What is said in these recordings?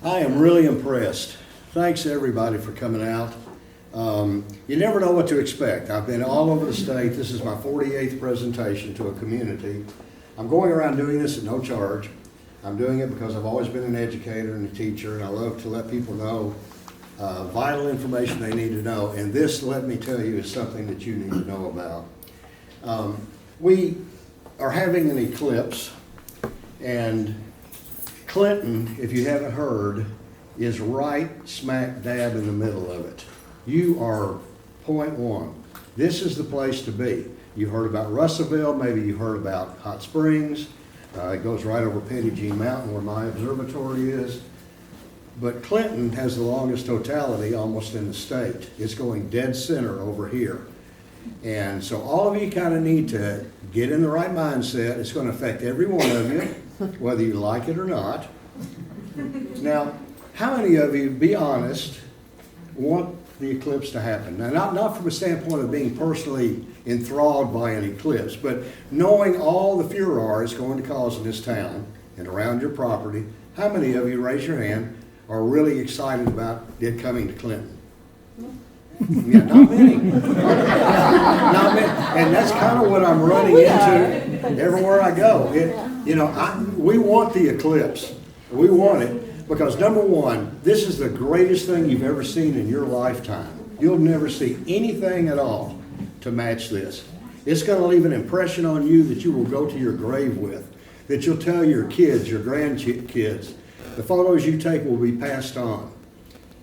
I am really impressed. Thanks everybody for coming out. You never know what to expect. I've been all over the state. This is my 48th presentation to a community. I'm going around doing this at no charge. I'm doing it because I've always been an educator and a teacher, and I love to let people know vital information they need to know. And this, let me tell you, is something that you need to know about. We are having an eclipse, and Clinton, if you haven't heard, is right smack dab in the middle of it. You are point one. This is the place to be. You heard about Russellville, maybe you heard about Hot Springs. It goes right over Petty Jean Mountain where my observatory is. But Clinton has the longest totality almost in the state. It's going dead center over here. And so all of you kind of need to get in the right mindset. It's going to affect every one of you, whether you like it or not. Now, how many of you, be honest, want the eclipse to happen? Now, not from a standpoint of being personally enthralled by an eclipse, but knowing all the furor it's going to cause in this town and around your property, how many of you, raise your hand, are really excited about it coming to Clinton? Yeah, not many. Not many. And that's kind of what I'm running into everywhere I go. We want the eclipse. We want it because, number one, this is the greatest thing you've ever seen in your lifetime. You'll never see anything at all to match this. It's going to leave an impression on you that you will go to your grave with, that you'll tell your kids, your grandkids. The photos you take will be passed on.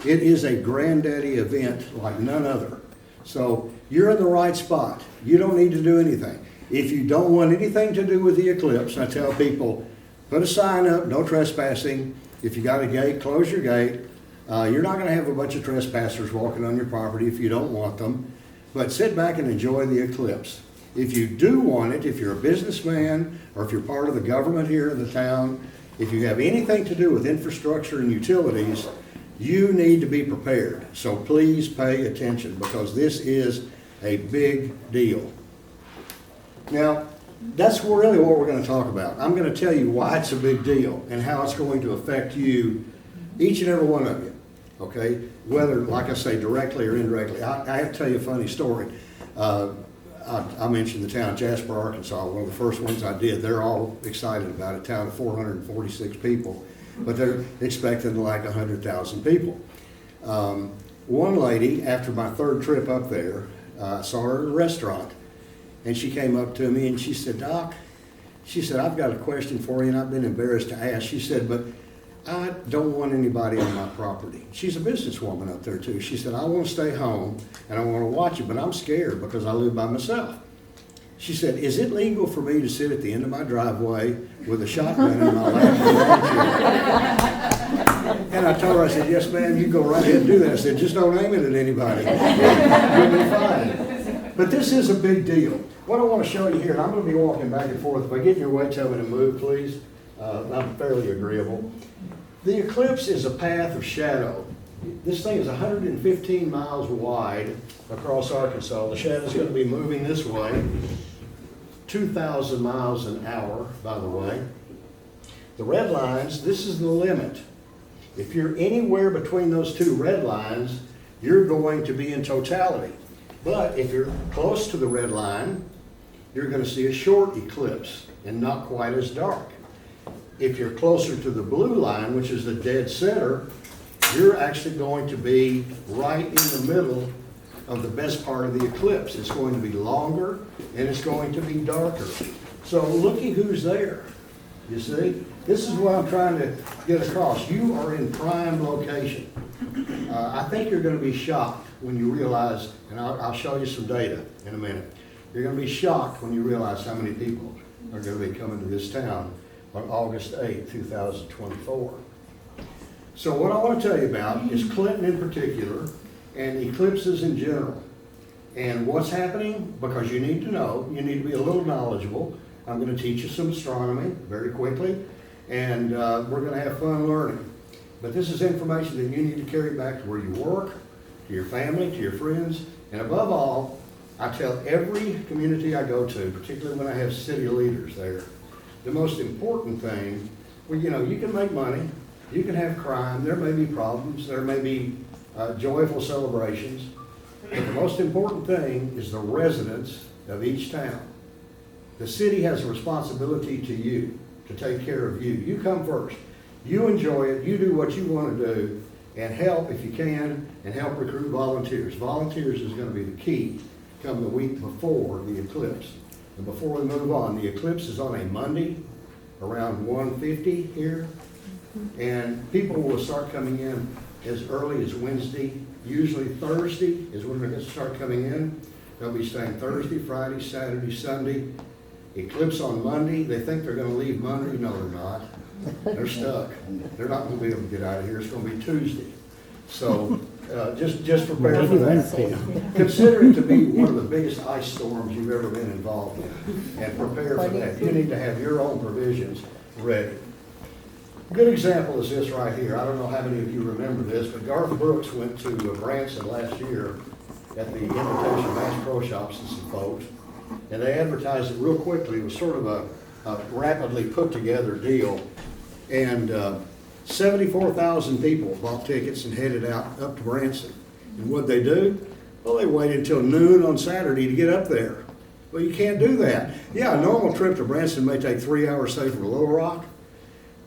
It is a granddaddy event like none other. So you're in the right spot. You don't need to do anything. If you don't want anything to do with the eclipse, I tell people, put a sign up, no trespassing. If you got a gate, close your gate. You're not going to have a bunch of trespassers walking on your property if you don't want them. But sit back and enjoy the eclipse. If you do want it, if you're a businessman or if you're part of the government here in the town, if you have anything to do with infrastructure and utilities, you need to be prepared. So please pay attention because this is a big deal. Now, that's really what we're going to talk about. I'm going to tell you why it's a big deal and how it's going to affect you, each and every one of you, okay? Whether, like I say, directly or indirectly. I have to tell you a funny story. I mentioned the town of Jasper, Arkansas, one of the first ones I did. They're all excited about it, a town of 446 people. But they're expecting like 100,000 people. One lady, after my third trip up there, I saw her at a restaurant, and she came up to me and she said, "Doc," she said, "I've got a question for you," and I've been embarrassed to ask. She said, "But I don't want anybody on my property." She's a businesswoman up there too. She said, "I want to stay home and I want to watch it, but I'm scared because I live by myself." She said, "Is it legal for me to sit at the end of my driveway with a shotgun in my lap?" And I told her, I said, "Yes, ma'am, you go right ahead and do that." I said, "Just don't aim it at anybody. You'll be fine." But this is a big deal. What I want to show you here, and I'm going to be walking back and forth. If I get in your way, tell me to move, please. I'm fairly agreeable. The eclipse is a path of shadow. This thing is 115 miles wide across Arkansas. The shadow is going to be moving this way, 2,000 miles an hour, by the way. The red lines, this is the limit. If you're anywhere between those two red lines, you're going to be in totality. But if you're close to the red line, you're going to see a short eclipse and not quite as dark. If you're closer to the blue line, which is the dead center, you're actually going to be right in the middle of the best part of the eclipse. It's going to be longer and it's going to be darker. So looky who's there. You see? This is what I'm trying to get across. You are in prime location. I think you're going to be shocked when you realize, and I'll show you some data in a minute. You're going to be shocked when you realize how many people are going to be coming to this town on August 8, 2024. So what I want to tell you about is Clinton in particular and eclipses in general. And what's happening, because you need to know, you need to be a little knowledgeable. I'm going to teach you some astronomy very quickly, and we're going to have fun learning. But this is information that you need to carry back to where you work, to your family, to your friends, and above all, I tell every community I go to, particularly when I have city leaders there, the most important thing, well, you know, you can make money, You can have crime, there may be problems, there may be joyful celebrations, but the most important thing is the residents of each town. The city has a responsibility to you, to take care of you. You come first. You enjoy it, you do what you want to do, and help if you can, and help recruit volunteers. Volunteers is going to be the key come the week before the eclipse. And before we move on, the eclipse is on a Monday around 1:50 here, and people will start coming in as early as Wednesday. Usually Thursday is when they're going to start coming in. They'll be staying Thursday, Friday, Saturday, Sunday. Eclipse on Monday. They think they're going to leave Monday. No, they're not. They're stuck. They're not going to be able to get out of here. It's going to be Tuesday. So just prepare for that. Consider it to be one of the biggest ice storms you've ever been involved in, and prepare for that. You need to have your own provisions ready. A good example is this right here. I don't know how many of you remember this, but Garth Brooks went to Branson last year at the Invitation Bass Pro Shops and some folks, and they advertised it real quickly. It was sort of a rapidly put together deal, and 74,000 people bought tickets and headed out up to Branson. And what'd they do? Well, they waited until noon on Saturday to get up there. Well, you can't do that. Yeah, a normal trip to Branson may take 3 hours, say, from Little Rock,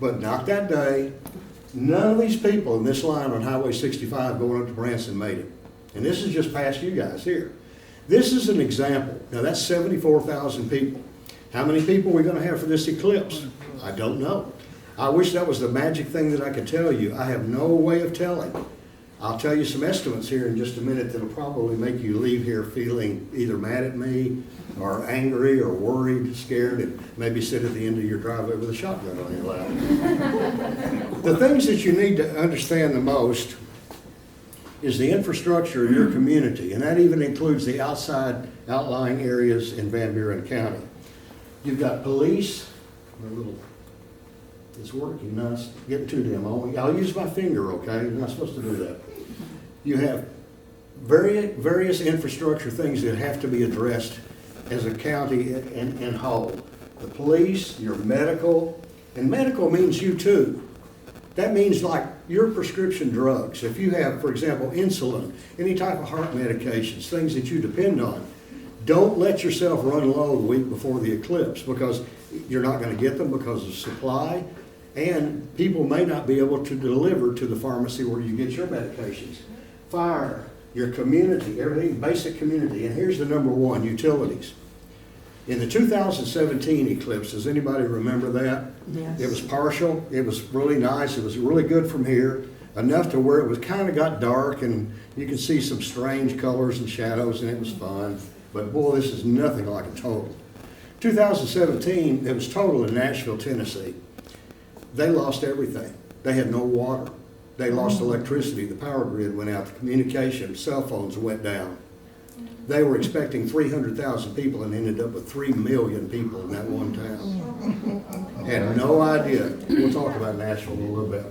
but not that day. None of these people in this line on Highway 65 going up to Branson made it. And this is just past you guys here. This is an example. Now, that's 74,000 people. How many people are we going to have for this eclipse? I don't know. I wish that was the magic thing that I could tell you. I have no way of telling. I'll tell you some estimates here in just a minute that'll probably make you leave here feeling either mad at me or angry or worried, scared, and maybe sit at the end of your driveway with a shotgun on your lap. The things that you need to understand the most is the infrastructure of your community, and that even includes the outside outlying areas in Van Buren County. You've got police, it's working, no, it's getting too dim. I'll use my finger, okay? You're not supposed to do that. You have various infrastructure things that have to be addressed as a county in whole. The police, your medical, and medical means you too. That means like your prescription drugs. If you have, for example, insulin, any type of heart medications, things that you depend on, don't let yourself run low the week before the eclipse, because you're not going to get them because of supply, and people may not be able to deliver to the pharmacy where you get your medications. Fire, your community, everything, basic community. And here's the number one, utilities. In the 2017 eclipse, does anybody remember that? Yes. It was partial. It was really nice. It was really good from here, enough to where it was kind of got dark and you could see some strange colors and shadows, and it was fun. But boy, this is nothing like a total. 2017, it was total in Nashville, Tennessee. They lost everything. They had no water. They lost electricity. The power grid went out. The communication, cell phones went down. They were expecting 300,000 people and ended up with 3 million people in that one town. Had no idea. We'll talk about Nashville in a little bit.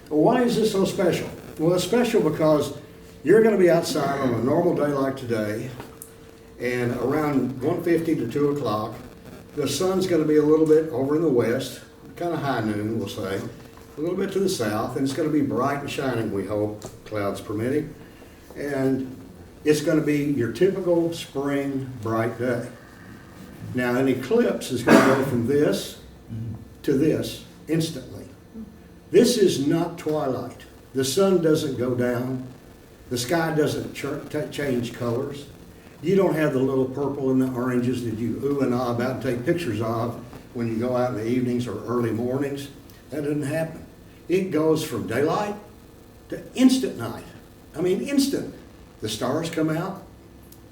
Well, why is this so special? Well, it's special because you're going to be outside on a normal day like today, and around 1:50 to 2 o'clock, the sun's going to be a little bit over in the west, kind of high noon, we'll say, a little bit to the south, and it's going to be bright and shining, we hope, clouds permitting. And it's going to be your typical spring bright day. Now, an eclipse is going to go from this to this instantly. This is not twilight. The sun doesn't go down. The sky doesn't change colors. You don't have the little purple and the oranges that you ooh and ah about and take pictures of when you go out in the evenings or early mornings. That doesn't happen. It goes from daylight to instant night. I mean, instant. The stars come out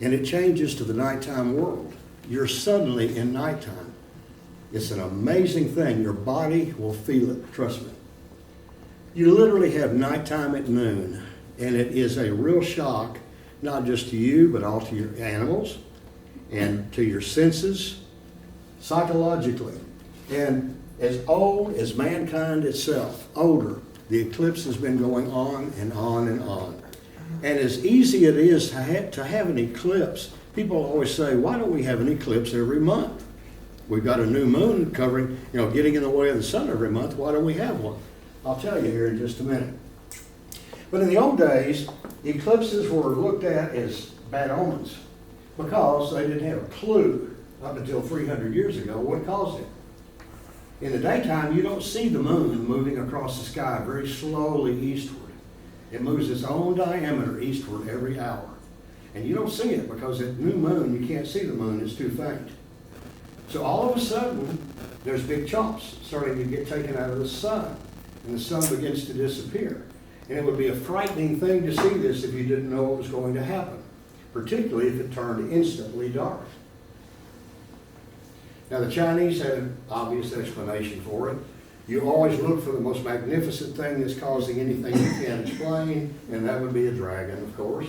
and it changes to the nighttime world. You're suddenly in nighttime. It's an amazing thing. Your body will feel it, trust me. You literally have nighttime at noon, and it is a real shock, not just to you, but all to your animals and to your senses, psychologically. And as old as mankind itself, older, the eclipse has been going on and on and on. And as easy it is to have an eclipse, people always say, why don't we have an eclipse every month? We've got a new moon covering, getting in the way of the sun every month. Why don't we have one? I'll tell you here in just a minute. But in the old days, eclipses were looked at as bad omens because they didn't have a clue up until 300 years ago what caused it. In the daytime, you don't see the moon moving across the sky very slowly eastward. It moves its own diameter eastward every hour. And you don't see it because at new moon, you can't see the moon, it's too faint. So all of a sudden, there's big chunks starting to get taken out of the sun, and the sun begins to disappear. And it would be a frightening thing to see this if you didn't know what was going to happen, particularly if it turned instantly dark. Now the Chinese had an obvious explanation for it. You always look for the most magnificent thing that's causing anything you can't explain, and that would be a dragon, of course.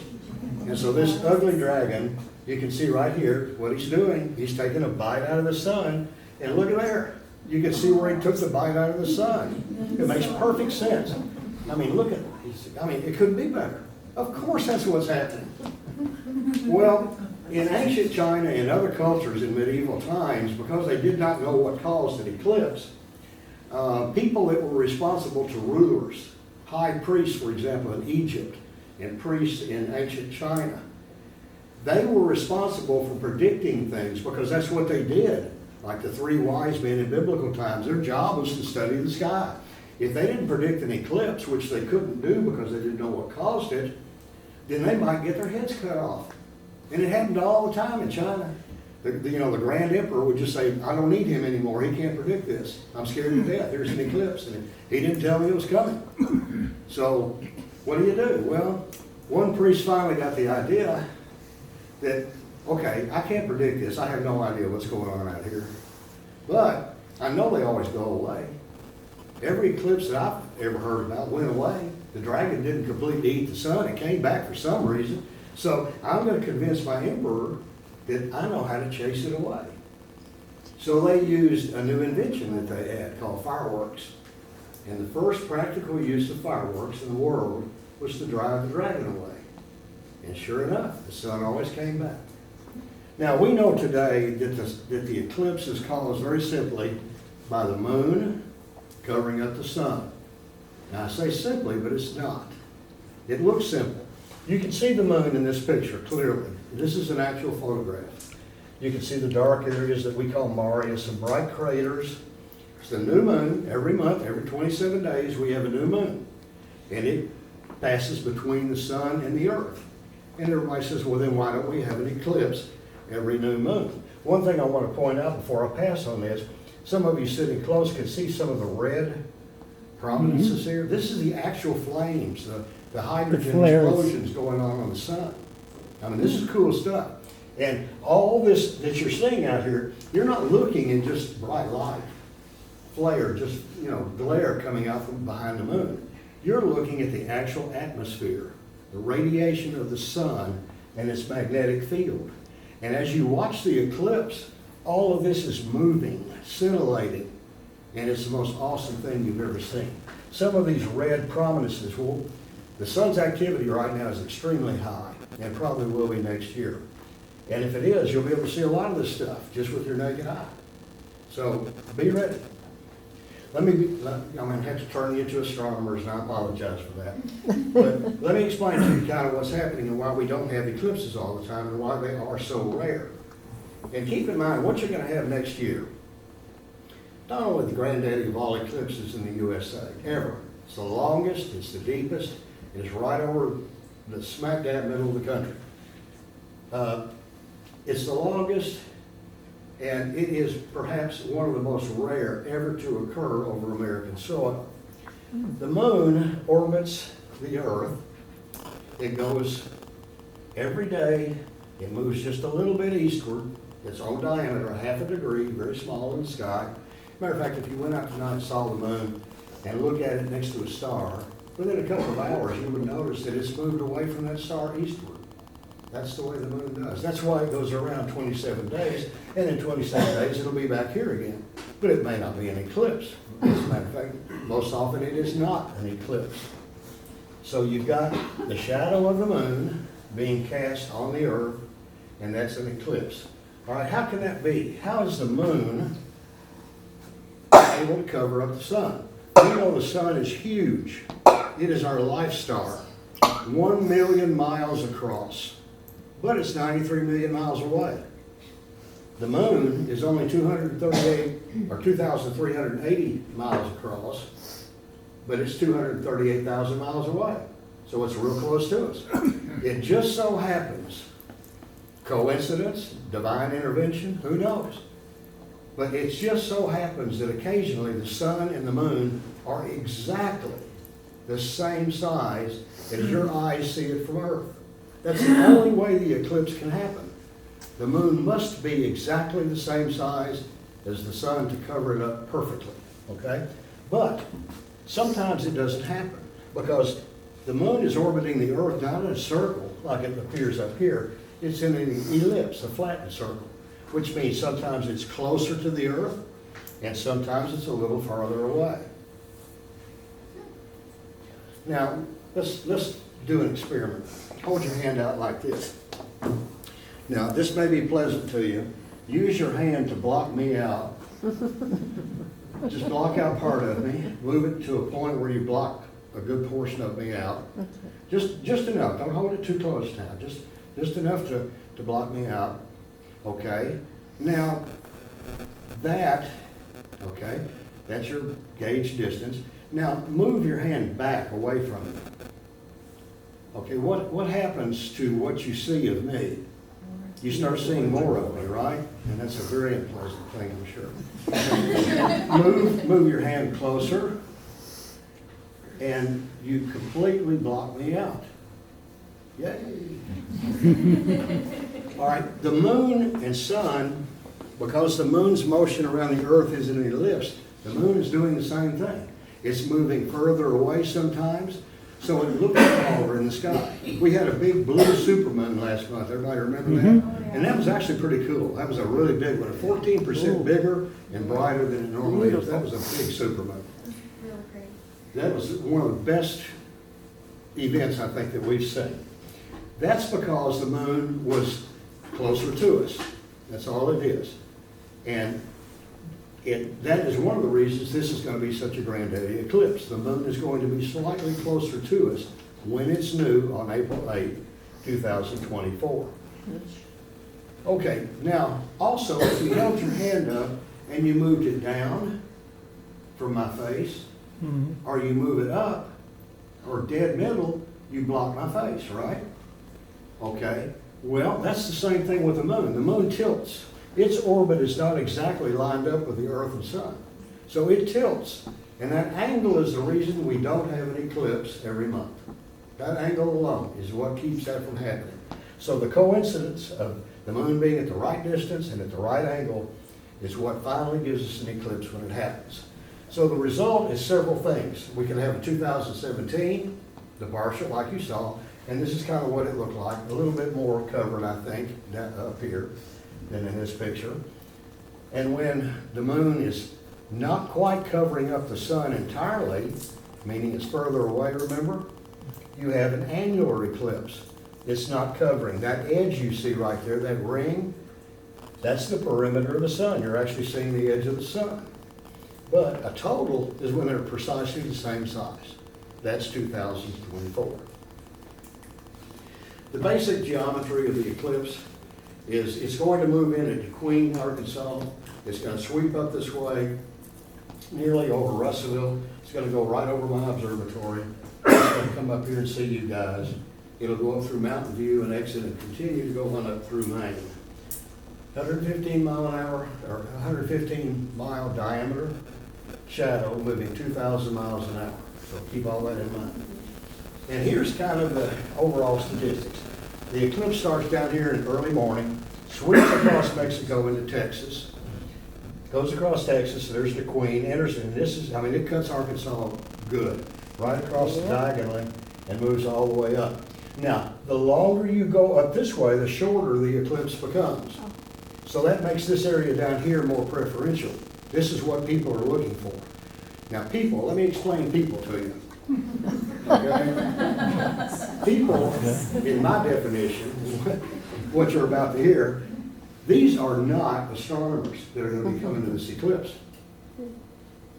And so this ugly dragon, you can see right here what he's doing. He's taking a bite out of the sun, and look at there. You can see where he took the bite out of the sun. It makes perfect sense. I mean, look at it. It couldn't be better. Of course that's what's happening. Well, in ancient China and other cultures in medieval times, because they did not know what caused an eclipse, people that were responsible to rulers, high priests, for example, in Egypt, and priests in ancient China, they were responsible for predicting things because that's what they did. Like the three wise men in biblical times, their job was to study the sky. If they didn't predict an eclipse, which they couldn't do because they didn't know what caused it, then they might get their heads cut off. And it happened all the time in China. The Grand Emperor would just say, I don't need him anymore. He can't predict this. I'm scared to death. There's an eclipse. And he didn't tell me it was coming. So what do? Well, one priest finally got the idea that, okay, I can't predict this. I have no idea what's going on out here. But I know they always go away. Every eclipse that I've ever heard about went away. The dragon didn't completely eat the sun. It came back for some reason. So I'm going to convince my emperor that I know how to chase it away. So they used a new invention that they had called fireworks. And the first practical use of fireworks in the world was to drive the dragon away. And sure enough, the sun always came back. Now we know today that the eclipse is caused very simply by the moon covering up the sun. Now I say simply, but it's not. It looks simple. You can see the moon in this picture clearly. This is an actual photograph. You can see the dark areas that we call Marius and bright craters. It's the new moon. Every month, every 27 days, we have a new moon. And it passes between the sun and the earth. And everybody says, well, then why don't we have an eclipse every new moon? One thing I want to point out before I pass on this, some of you sitting close can see some of the red prominences here. This is the actual flames, the hydrogen explosions going on the sun. I mean, this is cool stuff. And all this that you're seeing out here, you're not looking in just bright light, flare, just, glare coming out from behind the moon. You're looking at the actual atmosphere, the radiation of the sun and its magnetic field. And as you watch the eclipse, all of this is moving, scintillating, and it's the most awesome thing you've ever seen. Some of these red prominences, well, the sun's activity right now is extremely high, and probably will be next year. And if it is, you'll be able to see a lot of this stuff just with your naked eye. So be ready. I'm going to have to turn you into astronomers, and I apologize for that. But let me explain to you kind of what's happening and why we don't have eclipses all the time and why they are so rare. And keep in mind what you're going to have next year. Not only the granddaddy of all eclipses in the USA, ever. It's the longest, it's the deepest, it is right over the smack dab middle of the country. It's the longest, and it is perhaps one of the most rare ever to occur over American soil. The moon orbits the earth. It goes every day. It moves just a little bit eastward. Its own diameter, a half a degree, very small in the sky. Matter of fact, if you went out tonight and saw the moon and looked at it next to a star, within a couple of hours you would notice that it's moved away from that star eastward. That's the way the moon does. That's why it goes around 27 days, and in 27 days it'll be back here again. But it may not be an eclipse. As a matter of fact, most often it is not an eclipse. So you've got the shadow of the moon being cast on the earth, and that's an eclipse. All right, how can that be? How is the moon able to cover up the sun? We know the sun is huge. It is our life star, 1 million miles across, but it's 93 million miles away. The moon is only 238 or 2,380 miles across, but it's 238,000 miles away. So it's real close to us. It just so happens, coincidence, divine intervention, who knows? But it just so happens that occasionally the sun and the moon are exactly the same size as your eyes see it from Earth. That's the only way the eclipse can happen. The moon must be exactly the same size as the sun to cover it up perfectly, okay? But sometimes it doesn't happen because the moon is orbiting the Earth not in a circle like it appears up here. It's in an ellipse, a flattened circle, which means sometimes it's closer to the Earth and sometimes it's a little farther away. Now, let's do an experiment. Hold your hand out like this. Now, this may be pleasant to you. Use your hand to block me out. Just block out part of me. Move it to a point where you block a good portion of me out. Just enough. Don't hold it too close now. Just enough to block me out. Okay. Now, that's your gauge distance. Now, move your hand back away from it. Okay, what happens to what you see of me? You start seeing more of me, right? And that's a very unpleasant thing, I'm sure. Move your hand closer, and you completely block me out. Yay! All right, the moon and sun, because the moon's motion around the Earth is in an ellipse, the moon is doing the same thing. It's moving further away sometimes, so it looks taller in the sky. We had a big blue supermoon last month. Everybody remember that? And that was actually pretty cool. That was a really big one, 14% bigger and brighter than it normally is. That was a big supermoon. Really great. That was one of the best events I think that we've seen. That's because the moon was closer to us. That's all it is. And that is one of the reasons this is going to be such a granddaddy eclipse. The moon is going to be slightly closer to us when it's new on April 8, 2024. Okay, now also if you held your hand up and you moved it down from my face, or you move it up, or dead middle, you block my face, right? Okay, well that's the same thing with the moon. The moon tilts. Its orbit is not exactly lined up with the Earth and Sun. So it tilts. And that angle is the reason we don't have an eclipse every month. That angle alone is what keeps that from happening. So the coincidence of the moon being at the right distance and at the right angle is what finally gives us an eclipse when it happens. So the result is several things. We can have a 2017, the partial like you saw, and this is kind of what it looked like. A little bit more covered, I think, up here than in this picture. And when the moon is not quite covering up the sun entirely, meaning it's further away, remember, you have an annular eclipse. It's not covering. That edge you see right there, that ring, that's the perimeter of the sun. You're actually seeing the edge of the sun. But a total is when they're precisely the same size. That's 2024. The basic geometry of the eclipse is it's going to move in at Queen, Arkansas. It's going to sweep up this way, nearly over Russellville. It's going to go right over my observatory. It's going to come up here and see you guys. It'll go up through Mountain View and exit and continue to go on up through Maine. 115 mile an hour, or 115 mile diameter shadow moving 2,000 miles an hour. So keep all that in mind. And here's kind of the overall statistics. The eclipse starts down here in early morning, sweeps across Mexico into Texas, goes across Texas, there's the Queen, enters, and this is, I mean, it cuts Arkansas good, right across the diagonally, and moves all the way up. Now, the longer you go up this way, the shorter the eclipse becomes. So that makes this area down here more preferential. This is what people are looking for. Now, people, let me explain people to you. Okay? People, in my definition, what you're about to hear, these are not astronomers that are going to be coming to this eclipse.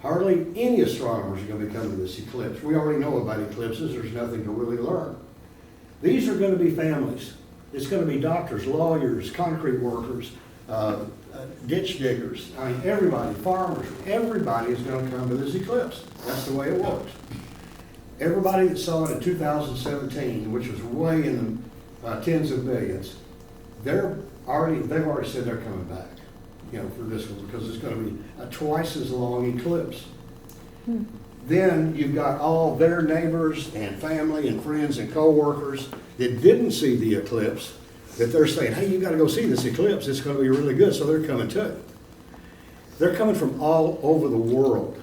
Hardly any astronomers are going to be coming to this eclipse. We already know about eclipses. There's nothing to really learn. These are going to be families. It's going to be doctors, lawyers, concrete workers, ditch diggers. I mean, everybody, farmers, everybody is going to come to this eclipse. That's the way it works. Everybody that saw it in 2017, which was way in the tens of millions, they've already said they're coming back, for this one, because it's going to be a twice as long eclipse. Then you've got all their neighbors and family and friends and co-workers that didn't see the eclipse, that they're saying, hey, you got to go see this eclipse. It's going to be really good. So they're coming too. They're coming from all over the world.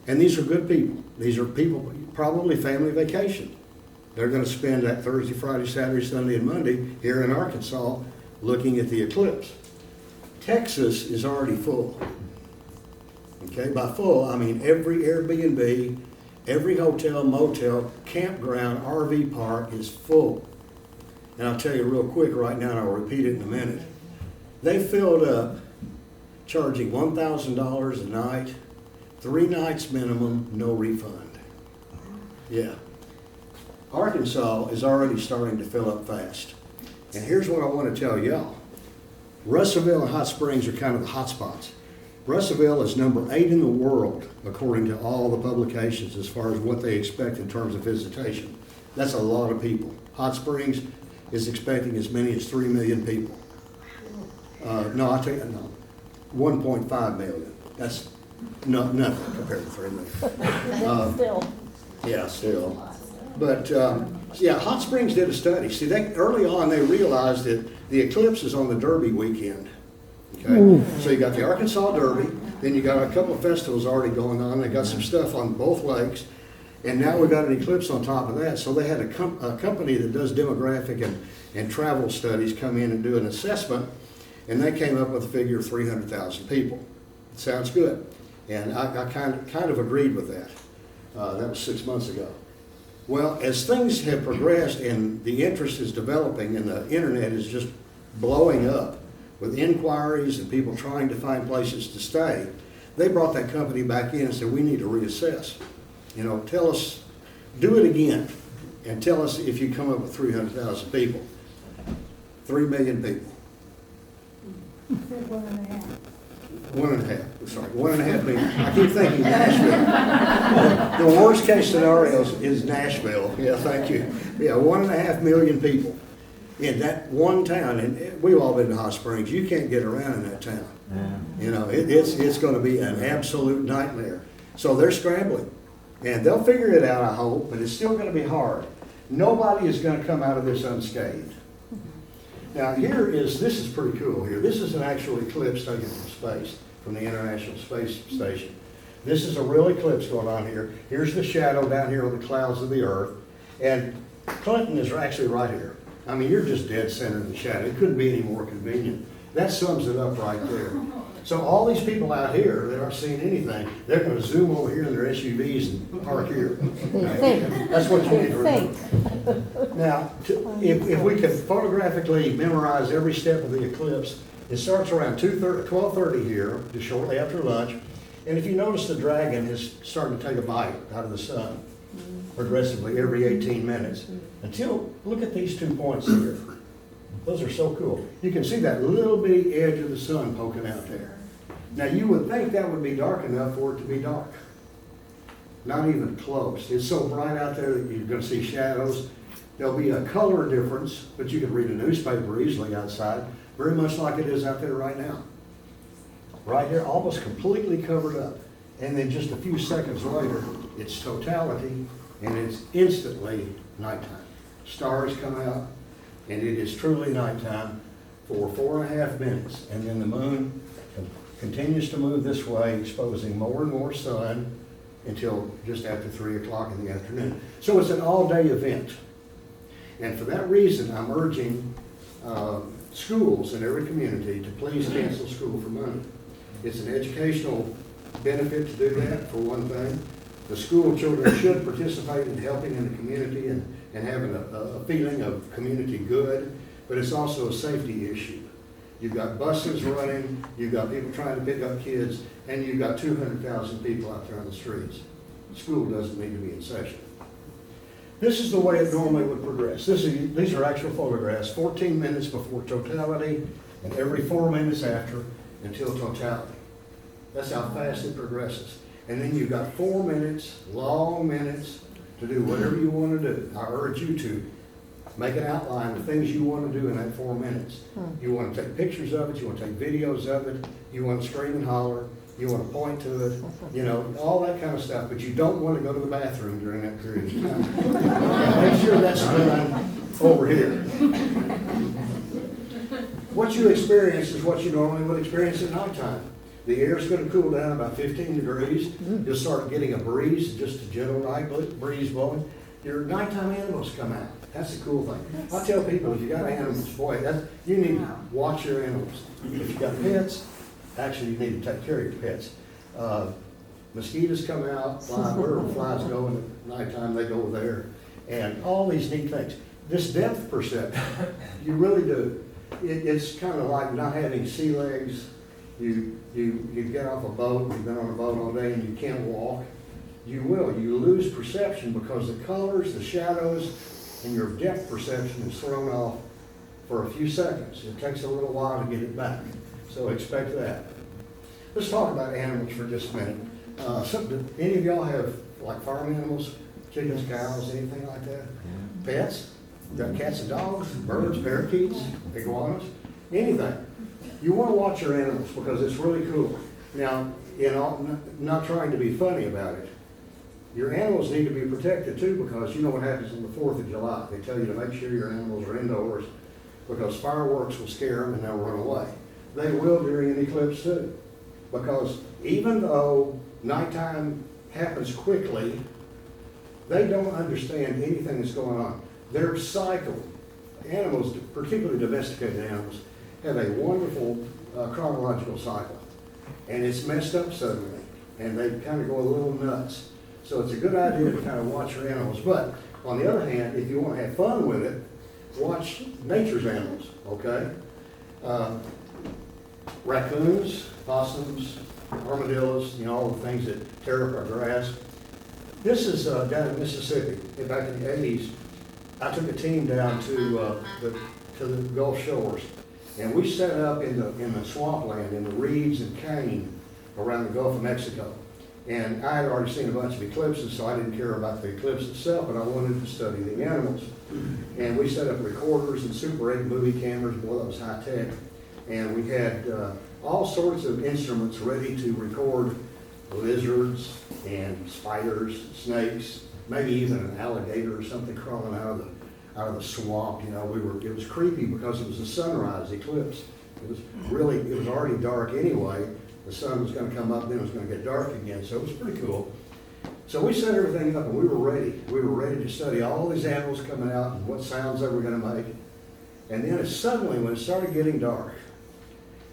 And these are good people. These are people, probably family vacation. They're going to spend that Thursday, Friday, Saturday, Sunday, and Monday here in Arkansas looking at the eclipse. Texas is already full. Okay, by full, I mean every Airbnb, every hotel, motel, campground, RV park is full. And I'll tell you real quick right now, and I'll repeat it in a minute. They filled up charging $1,000 a night, 3 nights minimum, no refund. Yeah. Arkansas is already starting to fill up fast. And here's what I want to tell y'all. Russellville and Hot Springs are kind of the hot spots. Russellville is number 8 in the world, according to all the publications, as far as what they expect in terms of visitation. That's a lot of people. Hot Springs is expecting as many as 3 million people. No, I tell you, no, 1.5 million. That's nothing compared to 3 million. Still. Yeah, still. But, yeah, Hot Springs did a study. See, early on, they realized that the eclipse is on the Derby weekend. Okay, so you got the Arkansas Derby, then you got a couple of festivals already going on. They got some stuff on both lakes, and now we've got an eclipse on top of that. So they had a company that does demographic and travel studies come in and do an assessment, and they came up with a figure of 300,000 people. It sounds good, and I kind of agreed with that. That was 6 months ago. Well, as things have progressed and the interest is developing and the internet is just blowing up, with inquiries and people trying to find places to stay, they brought that company back in and said, we need to reassess. Tell us, do it again, and tell us if you come up with 300,000 people. 3 million people. 1.5 million. I keep thinking Nashville. The worst case scenario is Nashville. Yeah, thank you. Yeah, 1.5 million people in that one town, and we've all been to Hot Springs. You can't get around in that town. Yeah. It's going to be an absolute nightmare. So they're scrambling, and they'll figure it out, I hope, but it's still going to be hard. Nobody is going to come out of this unscathed. Now this is pretty cool here. This is an actual eclipse taken from space, from the International Space Station. This is a real eclipse going on here. Here's the shadow down here on the clouds of the Earth, and Clinton is actually right here. I mean, you're just dead center in the shadow. It couldn't be any more convenient. That sums it up right there. So all these people out here that aren't seeing anything, they're going to zoom over here in their SUVs and park here. That's what you need to remember. Now, if we could photographically memorize every step of the eclipse, it starts around 12:30 here, just shortly after lunch. And if you notice, the dragon is starting to take a bite out of the sun progressively every 18 minutes. Until, look at these 2 points here. Those are so cool. You can see that little bitty edge of the sun poking out there. Now you would think that would be dark enough for it to be dark. Not even close. It's so bright out there that you're going to see shadows. There'll be a color difference, but you can read a newspaper easily outside, very much like it is out there right now. Right here, almost completely covered up. And then just a few seconds later, it's totality, and it's instantly nighttime. Stars come out, and it is truly nighttime for 4.5 minutes. And then the moon continues to move this way, exposing more and more sun until just after 3 o'clock in the afternoon. So it's an all-day event. And for that reason, I'm urging schools in every community to please cancel school for money. It's an educational benefit to do that, for one thing. The school children should participate in helping in the community and having a feeling of community good, but it's also a safety issue. You've got buses running, you've got people trying to pick up kids, and you've got 200,000 people out there on the streets. School doesn't need to be in session. This is the way it normally would progress. These are actual photographs, 14 minutes before totality and every 4 minutes after until totality. That's how fast it progresses. And then you've got 4 minutes, long minutes, to do whatever you want to do. I urge you to make an outline of things you want to do in that 4 minutes. You want to take pictures of it, you want to take videos of it, you want to scream and holler, you want to point to it, you know, all that kind of stuff, but you don't want to go to the bathroom during that period of time. Make sure that's done over here. What you experience is what you normally would experience at nighttime. The air's going to cool down about 15 degrees. You'll start getting a breeze, just a gentle night breeze blowing. Your nighttime animals come out. That's the cool thing. I tell people, if you got animals, boy, you need to watch your animals. If you got pets, actually you need to take care of your pets. Mosquitoes come out, wherever flies go in the nighttime, they go there. And all these neat things. This depth perception, you really do. It's kind of like not having sea legs. You get off a boat, you've been on a boat all day and you can't walk. You will. You lose perception because the colors, the shadows, and your depth perception is thrown off for a few seconds. It takes a little while to get it back. So expect that. Let's talk about animals for just a minute. Do any of y'all have like farm animals, chickens, cows, anything like that? Pets? You got cats and dogs, birds, parakeets, iguanas, anything. You want to watch your animals because it's really cool. Now, not trying to be funny about it, your animals need to be protected too, because you know what happens on the 4th of July. They tell you to make sure your animals are indoors because fireworks will scare them and they'll run away. They will during an eclipse too, because even though nighttime happens quickly, they don't understand anything that's going on. Their cycle, animals, particularly domesticated animals, have a wonderful chronological cycle, and it's messed up suddenly, and they kind of go a little nuts. So it's a good idea to kind of watch your animals. But on the other hand, if you want to have fun with it, watch nature's animals, okay? Raccoons, possums, armadillos, you know, all the things that tear up our grass. This is down in Mississippi. Back in the 80s, I took a team down to the Gulf Shores, and we set up in the swampland, in the reeds and cane around the Gulf of Mexico. And I had already seen a bunch of eclipses, so I didn't care about the eclipse itself, but I wanted to study the animals. And we set up recorders and Super 8 movie cameras, boy, that was high tech. And we had all sorts of instruments ready to record lizards and spiders, snakes, maybe even an alligator or something crawling out of the swamp. You know, it was creepy because it was a sunrise eclipse. It was already dark anyway. The sun was going to come up, then it was going to get dark again, so it was pretty cool. So we set everything up, and we were ready. We were ready to study all these animals coming out and what sounds they were going to make. And then suddenly, when it started getting dark,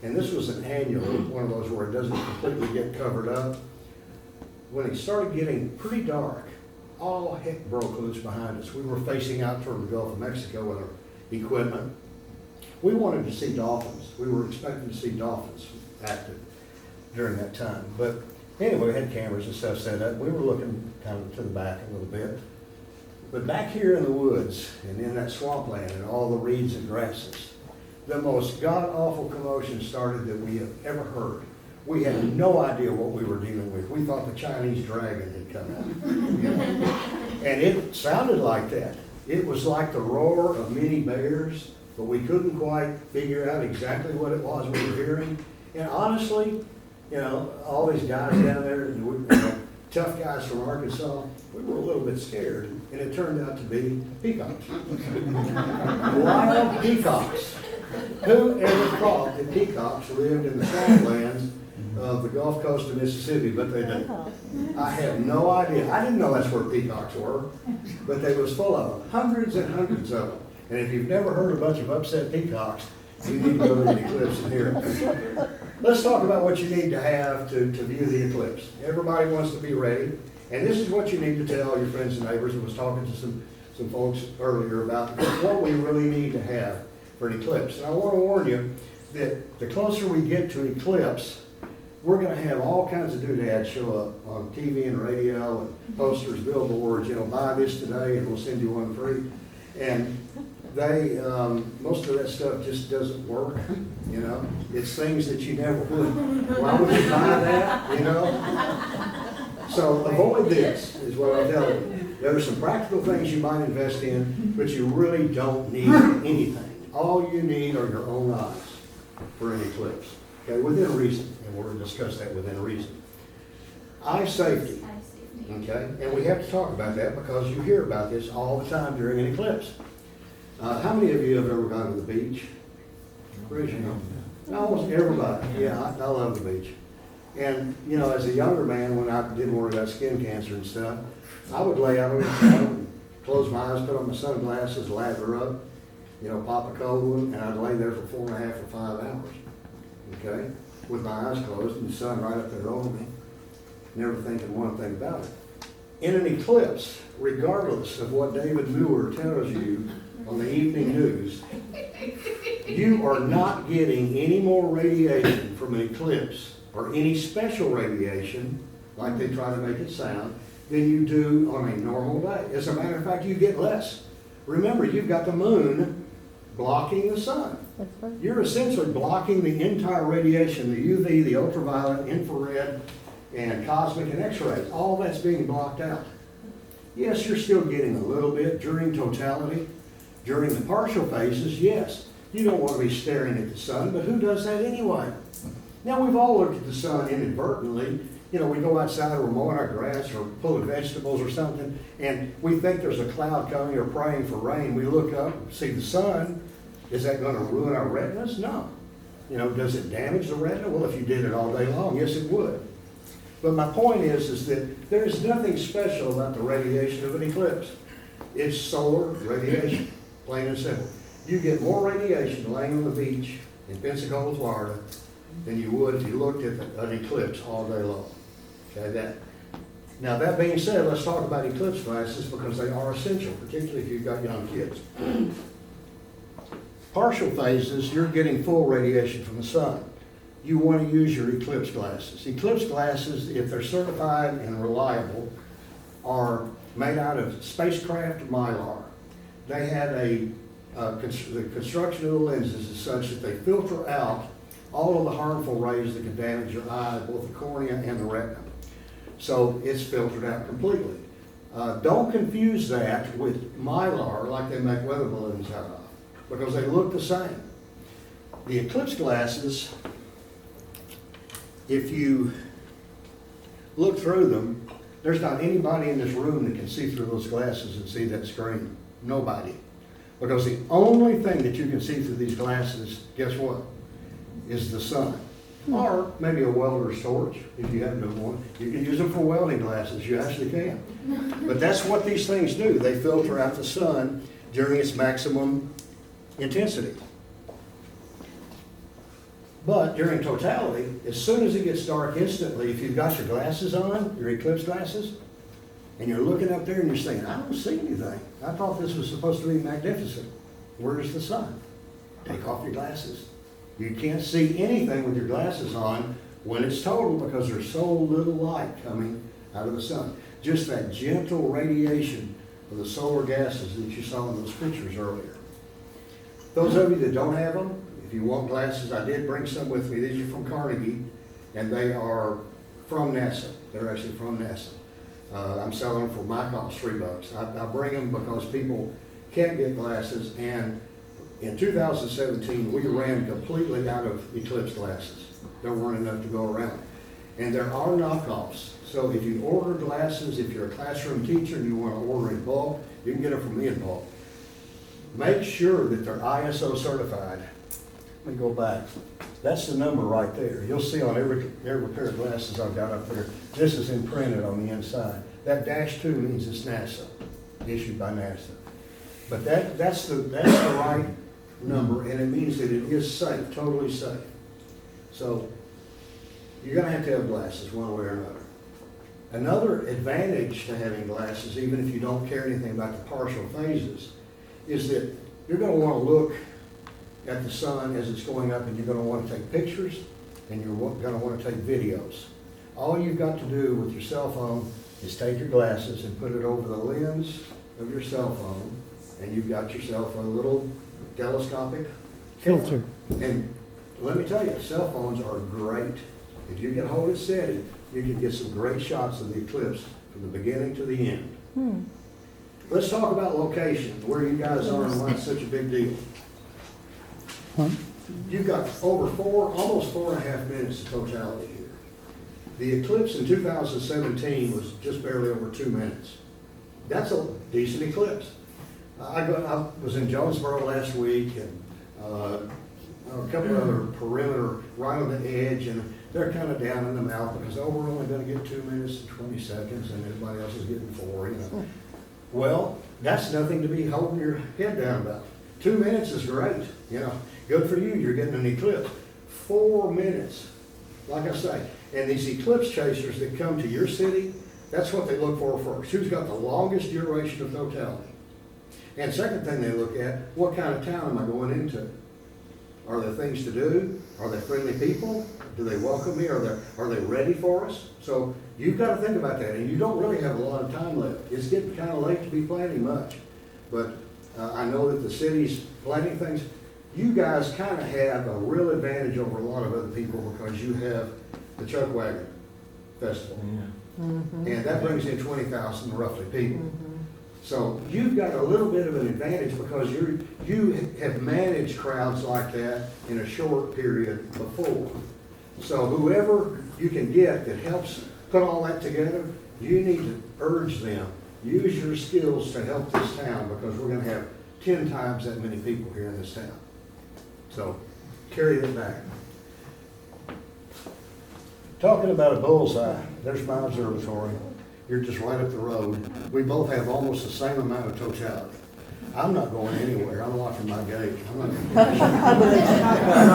and this was an annual, one of those where it doesn't completely get covered up, when it started getting pretty dark, all heck broke loose behind us. We were facing out toward the Gulf of Mexico with our equipment. We wanted to see dolphins. We were expecting to see dolphins active during that time. But anyway, we had cameras and stuff set up. We were looking kind of to the back a little bit. But back here in the woods and in that swampland and all the reeds and grasses, the most god-awful commotion started that we have ever heard. We had no idea what we were dealing with. We thought the Chinese dragon had come out. You know? And it sounded like that. It was like the roar of many bears, but we couldn't quite figure out exactly what it was we were hearing. And honestly, you know, all these guys down there, tough guys from Arkansas, we were a little bit scared. And it turned out to be peacocks. Wild peacocks. Who ever thought that peacocks lived in the swamplands of the Gulf Coast of Mississippi? But they do. I have no idea. I didn't know that's where peacocks were, but they was full of them. Hundreds and hundreds of them. And if you've never heard a bunch of upset peacocks, you need to go to the eclipse and hear it. Let's talk about what you need to have to view the eclipse. Everybody wants to be ready. And this is what you need to tell your friends and neighbors. I was talking to some folks earlier about what we really need to have for an eclipse. And I want to warn you that the closer we get to eclipse, we're gonna have all kinds of doodads show up on TV and radio and posters, billboards, buy this today and we'll send you one free. And they, most of that stuff just doesn't work, It's things that you never would. Why would you buy that, So avoid this, is what I'm telling you. There are some practical things you might invest in, but you really don't need anything. All you need are your own eyes for an eclipse. Okay, within reason, and we're going to discuss that within reason. Eye safety, okay, and we have to talk about that because you hear about this all the time during an eclipse. How many of you have ever gone to the beach? Raise your hand. Almost everybody. Yeah, I love the beach. And, as a younger man, when I didn't worry about skin cancer and stuff, I would lay out on the side, close my eyes, put on my sunglasses, lather up, pop a cold one, and I'd lay there for 4.5 or 5 hours. Okay, with my eyes closed and the sun right up there over me, never thinking one thing about it. In an eclipse, regardless of what David Muir tells you on the evening news, you are not getting any more radiation from an eclipse or any special radiation, like they try to make it sound, than you do on a normal day. As a matter of fact, you get less. Remember, you've got the moon blocking the sun. You're essentially blocking the entire radiation, the UV, the ultraviolet, infrared, and cosmic and X-rays. All that's being blocked out. Yes, you're still getting a little bit during totality. During the partial phases, yes, you don't want to be staring at the sun, but who does that anyway? Now, we've all looked at the sun inadvertently. We go outside or we're mowing our grass or pulling vegetables or something, and we think there's a cloud coming or praying for rain. We look up, see the sun. Is that going to ruin our retinas? No. Does it damage the retina? Well, if you did it all day long, yes, it would. But my point is that there's nothing special about the radiation of an eclipse. It's solar radiation, plain and simple. You get more radiation laying on the beach in Pensacola, Florida, than you would if you looked at an eclipse all day long. Okay, Now, that being said, let's talk about eclipse glasses because they are essential, particularly if you've got young kids. Partial phases, you're getting full radiation from the sun. You want to use your eclipse glasses. Eclipse glasses, if they're certified and reliable, are made out of spacecraft mylar. They have the construction of the lenses is such that they filter out all of the harmful rays that can damage your eye, both the cornea and the retina. So it's filtered out completely. Don't confuse that with mylar like they make weather balloons out of, because they look the same. The eclipse glasses, if you look through them, there's not anybody in this room that can see through those glasses and see that screen. Nobody. Because the only thing that you can see through these glasses, guess what? Is the sun. Or maybe a welder's torch, if you happen to have one. You can use them for welding glasses, you actually can. But that's what these things do. They filter out the sun during its maximum intensity. But during totality, as soon as it gets dark instantly, if you've got your glasses on, your eclipse glasses, and you're looking up there and you're saying, I don't see anything. I thought this was supposed to be magnificent. Where's the sun? Take off your glasses. You can't see anything with your glasses on when it's total because there's so little light coming out of the sun. Just that gentle radiation of the solar gases that you saw in those pictures earlier. Those of you that don't have them, if you want glasses, I did bring some with me. These are from Carnegie, and they are from NASA. They're actually from NASA. I'm selling them for my cost, $3. I bring them because people can't get glasses, and in 2017, we ran completely out of eclipse glasses. There weren't enough to go around. And there are knockoffs. So if you order glasses, if you're a classroom teacher and you want to order in bulk, you can get them from me in bulk. Make sure that they're ISO certified. Let me go back. That's the number right there. You'll see on every pair of glasses I've got up there, this is imprinted on the inside. That -2 means it's NASA, issued by NASA. But that's the right number, and it means that it is safe, totally safe. So you're going to have glasses one way or another. Another advantage to having glasses, even if you don't care anything about the partial phases, is that you're going to want to look at the sun as it's going up, and you're going to want to take pictures, and you're gonna wanna take videos. All you've got to do with your cell phone is take your glasses and put it over the lens of your cell phone, and you've got yourself a little telescopic Filter. And let me tell you, cell phones are great. If you can hold it steady, you can get some great shots of the eclipse from the beginning to the end. Let's talk about location, where you guys are and why it's such a big deal. Huh? You've got almost 4.5 minutes of totality here. The eclipse in 2017 was just barely over 2 minutes. That's a decent eclipse. I was in Jonesboro last week, and a couple of other perimeter right on the edge, and they're kind of down in the mouth because, oh, we're only going to get 2 minutes and 20 seconds, and everybody else is getting 4, you know. Well, that's nothing to be holding your head down about. 2 minutes is great, you know. Good for you, you're getting an eclipse. 4 minutes, like I say. And these eclipse chasers that come to your city, that's what they look for first. Who's got the longest duration of totality? And second thing they look at, what kind of town am I going into? Are there things to do? Are they friendly people? Do they welcome me? Are they ready for us? So you've got to think about that, and you don't really have a lot of time left. It's getting kind of late to be planning much, but I know that the city's planning things. You guys kind of have a real advantage over a lot of other people because you have the Chuck Wagon Festival, and that brings in 20,000 roughly people. So you've got a little bit of an advantage because you have managed crowds like that in a short period before. So whoever you can get that helps put all that together, you need to urge them, use your skills to help this town because we're going to have 10 times that many people here in this town. So carry it back. Talking about a bullseye, there's my observatory. You're just right up the road. We both have almost the same amount of totality. I'm not going anywhere. I'm locking my gate. I'm not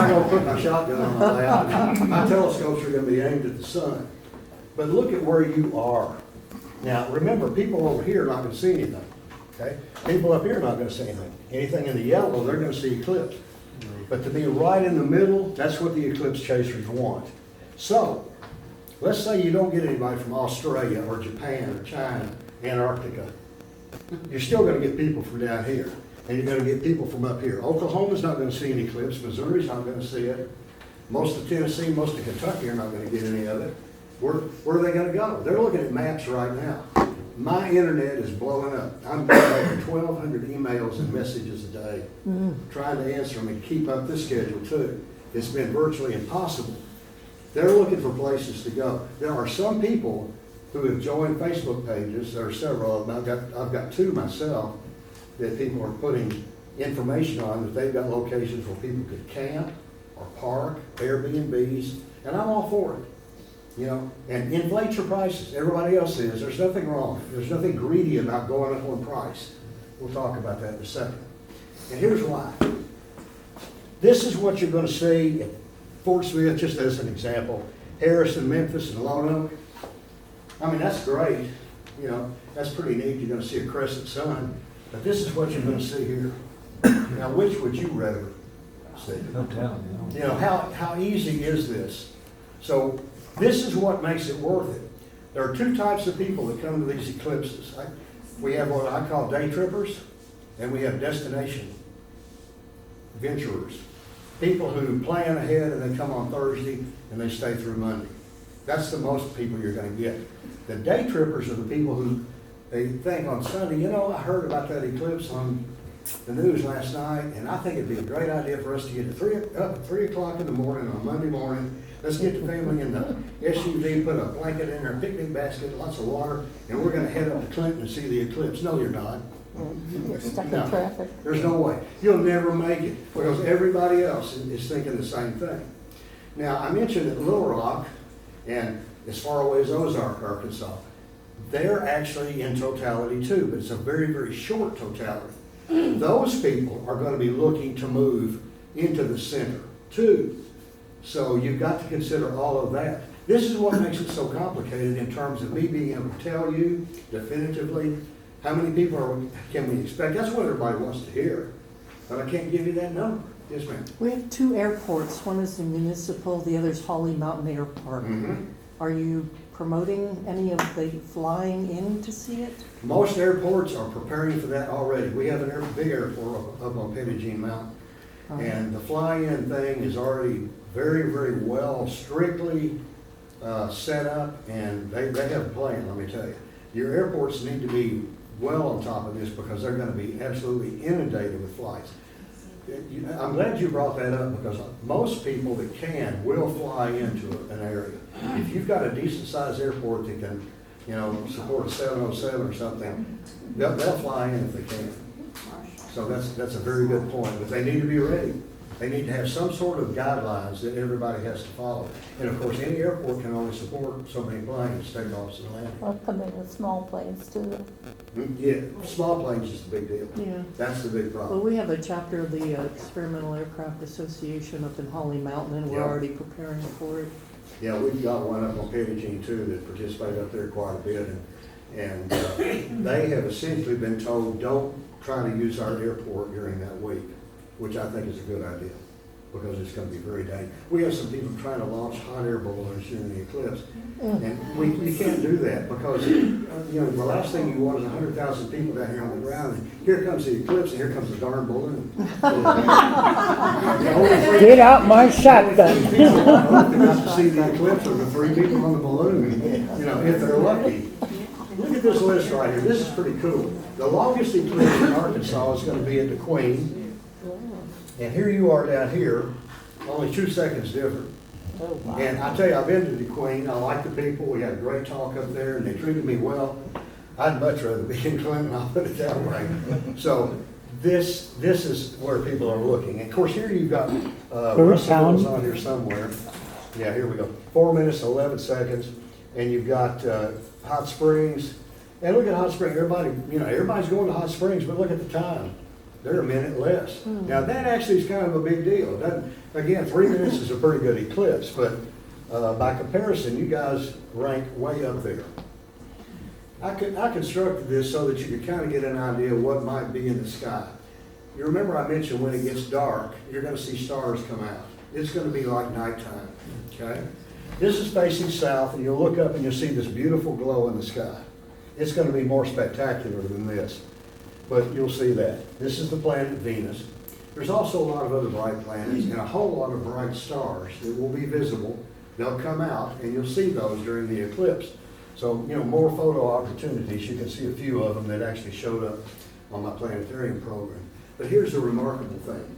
going to put my shotgun on my lap. My telescopes are going to be aimed at the sun. But look at where you are. Now, remember, people over here are not going to see anything. Okay? People up here are not going to see anything. Anything in the yellow, they're going to see eclipse. But to be right in the middle, that's what the eclipse chasers want. So, let's say you don't get anybody from Australia or Japan or China, Antarctica. You're still going to get people from down here, and you're going to get people from up here. Oklahoma's not going to see an eclipse. Missouri's not going to see it. Most of Tennessee, most of Kentucky are not going to get any of it. Where are they going to go? They're looking at maps right now. My internet is blowing up. I'm getting over 1,200 emails and messages a day, trying to answer them and keep up this schedule too. It's been virtually impossible. They're looking for places to go. There are some people who have joined Facebook pages. There are several of them. I've got 2 myself that people are putting information on that they've got locations where people could camp or park, Airbnbs, and I'm all for it. You know, and inflate your prices. Everybody else is. There's nothing wrong. There's nothing greedy about going up on price. We'll talk about that in a second. And here's why. This is what you're going to see at Fort Smith, just as an example, Harrison, Memphis, and Lone Oak. I mean, that's great. You know, that's pretty neat. You're going to see a crescent sun. But this is what you're going to see here. Now, which would you rather see? No telling, you know, how easy is this? So this is what makes it worth it. There are 2 types of people that come to these eclipses. We have what I call day trippers, and we have destination venturers. People who plan ahead and they come on Thursday and they stay through Monday. That's the most people you're going to get. The day trippers are the people who they think on Sunday, you know, I heard about that eclipse on the news last night, and I think it'd be a great idea for us to get up at 3 o'clock in the morning on Monday morning. Let's get the family in the SUV, put a blanket in our picnic basket, lots of water, and we're going to head up to Clinton and see the eclipse. No, you're not. You're stuck in traffic. There's no way. You'll never make it because everybody else is thinking the same thing. Now, I mentioned that Little Rock and as far away as Ozark, Arkansas, they're actually in totality too, but it's a very, very short totality. Those people are going to be looking to move into the center too. So you've got to consider all of that. This is what makes it so complicated in terms of me being able to tell you definitively how many people can we expect. That's what everybody wants to hear, but I can't give you that number. Yes, ma'am. We have two airports. One is the municipal, the other is Holly Mountain Airport. Mhm. Are you promoting any of the flying in to see it? Most airports are preparing for that already. We have a big airport up on Pettigene Mountain. And the fly-in thing is already very, very well, strictly set up, and they have a plan, let me tell you. Your airports need to be well on top of this because they're gonna be absolutely inundated with flights. I'm glad you brought that up because most people that can will fly into an area. If you've got a decent-sized airport that can, support a 707 or something, they'll fly in if they can. So that's a very good point, but they need to be ready. They need to have some sort of guidelines that everybody has to follow. And of course, any airport can only support so many planes, takeoffs and landings. Well, come in with small planes too. Yeah, small planes is the big deal. Yeah. That's the big Well, problem. we have a chapter of the Experimental Aircraft Association up in Holly Mountain, and we're Yeah. already preparing for it. Yeah, we've got one up on Pettigene too that participate up there quite a bit. And they have essentially been told, don't try to use our airport during that week, which I think is a good idea because it's going to be very dangerous. We have some people trying to launch hot air balloons during the eclipse. And you can't do that because, the last thing you want is 100,000 people down here on the ground. And here comes the eclipse and here comes the darn balloon. Get out my shotgun. People on Earth that got to see the eclipse are the 3 people on the balloon, if they're lucky. Look at this list right here. This is pretty cool. The longest eclipse in Arkansas is going to be at the Queen. And here you are down here, only 2 seconds different. Oh, wow. And I tell you, I've been to the Queen. I like the people. We had a great talk up there, and they treated me well. I'd much rather be in Clinton, I'll put it that way. So this is where people are looking. And of course, here you've got Russell is on here somewhere. Yeah, here we go. 4 minutes, 11 seconds. And you've got Hot Springs. And look at Hot Springs. Everybody's going to Hot Springs, but look at the time. They're a minute less. Now, that actually is kind of a big deal. Again, 3 minutes is a pretty good eclipse, but by comparison, you guys rank way up there. I constructed this so that you could kind of get an idea of what might be in the sky. You remember I mentioned when it gets dark, you're going to see stars come out. It's going to be like nighttime, okay? This is facing south, and you'll look up and you'll see this beautiful glow in the sky. It's going to be more spectacular than this, but you'll see that. This is the planet Venus. There's also a lot of other bright planets and a whole lot of bright stars that will be visible. They'll come out, and you'll see those during the eclipse. So, more photo opportunities. You can see a few of them that actually showed up on my planetarium program. But here's the remarkable thing.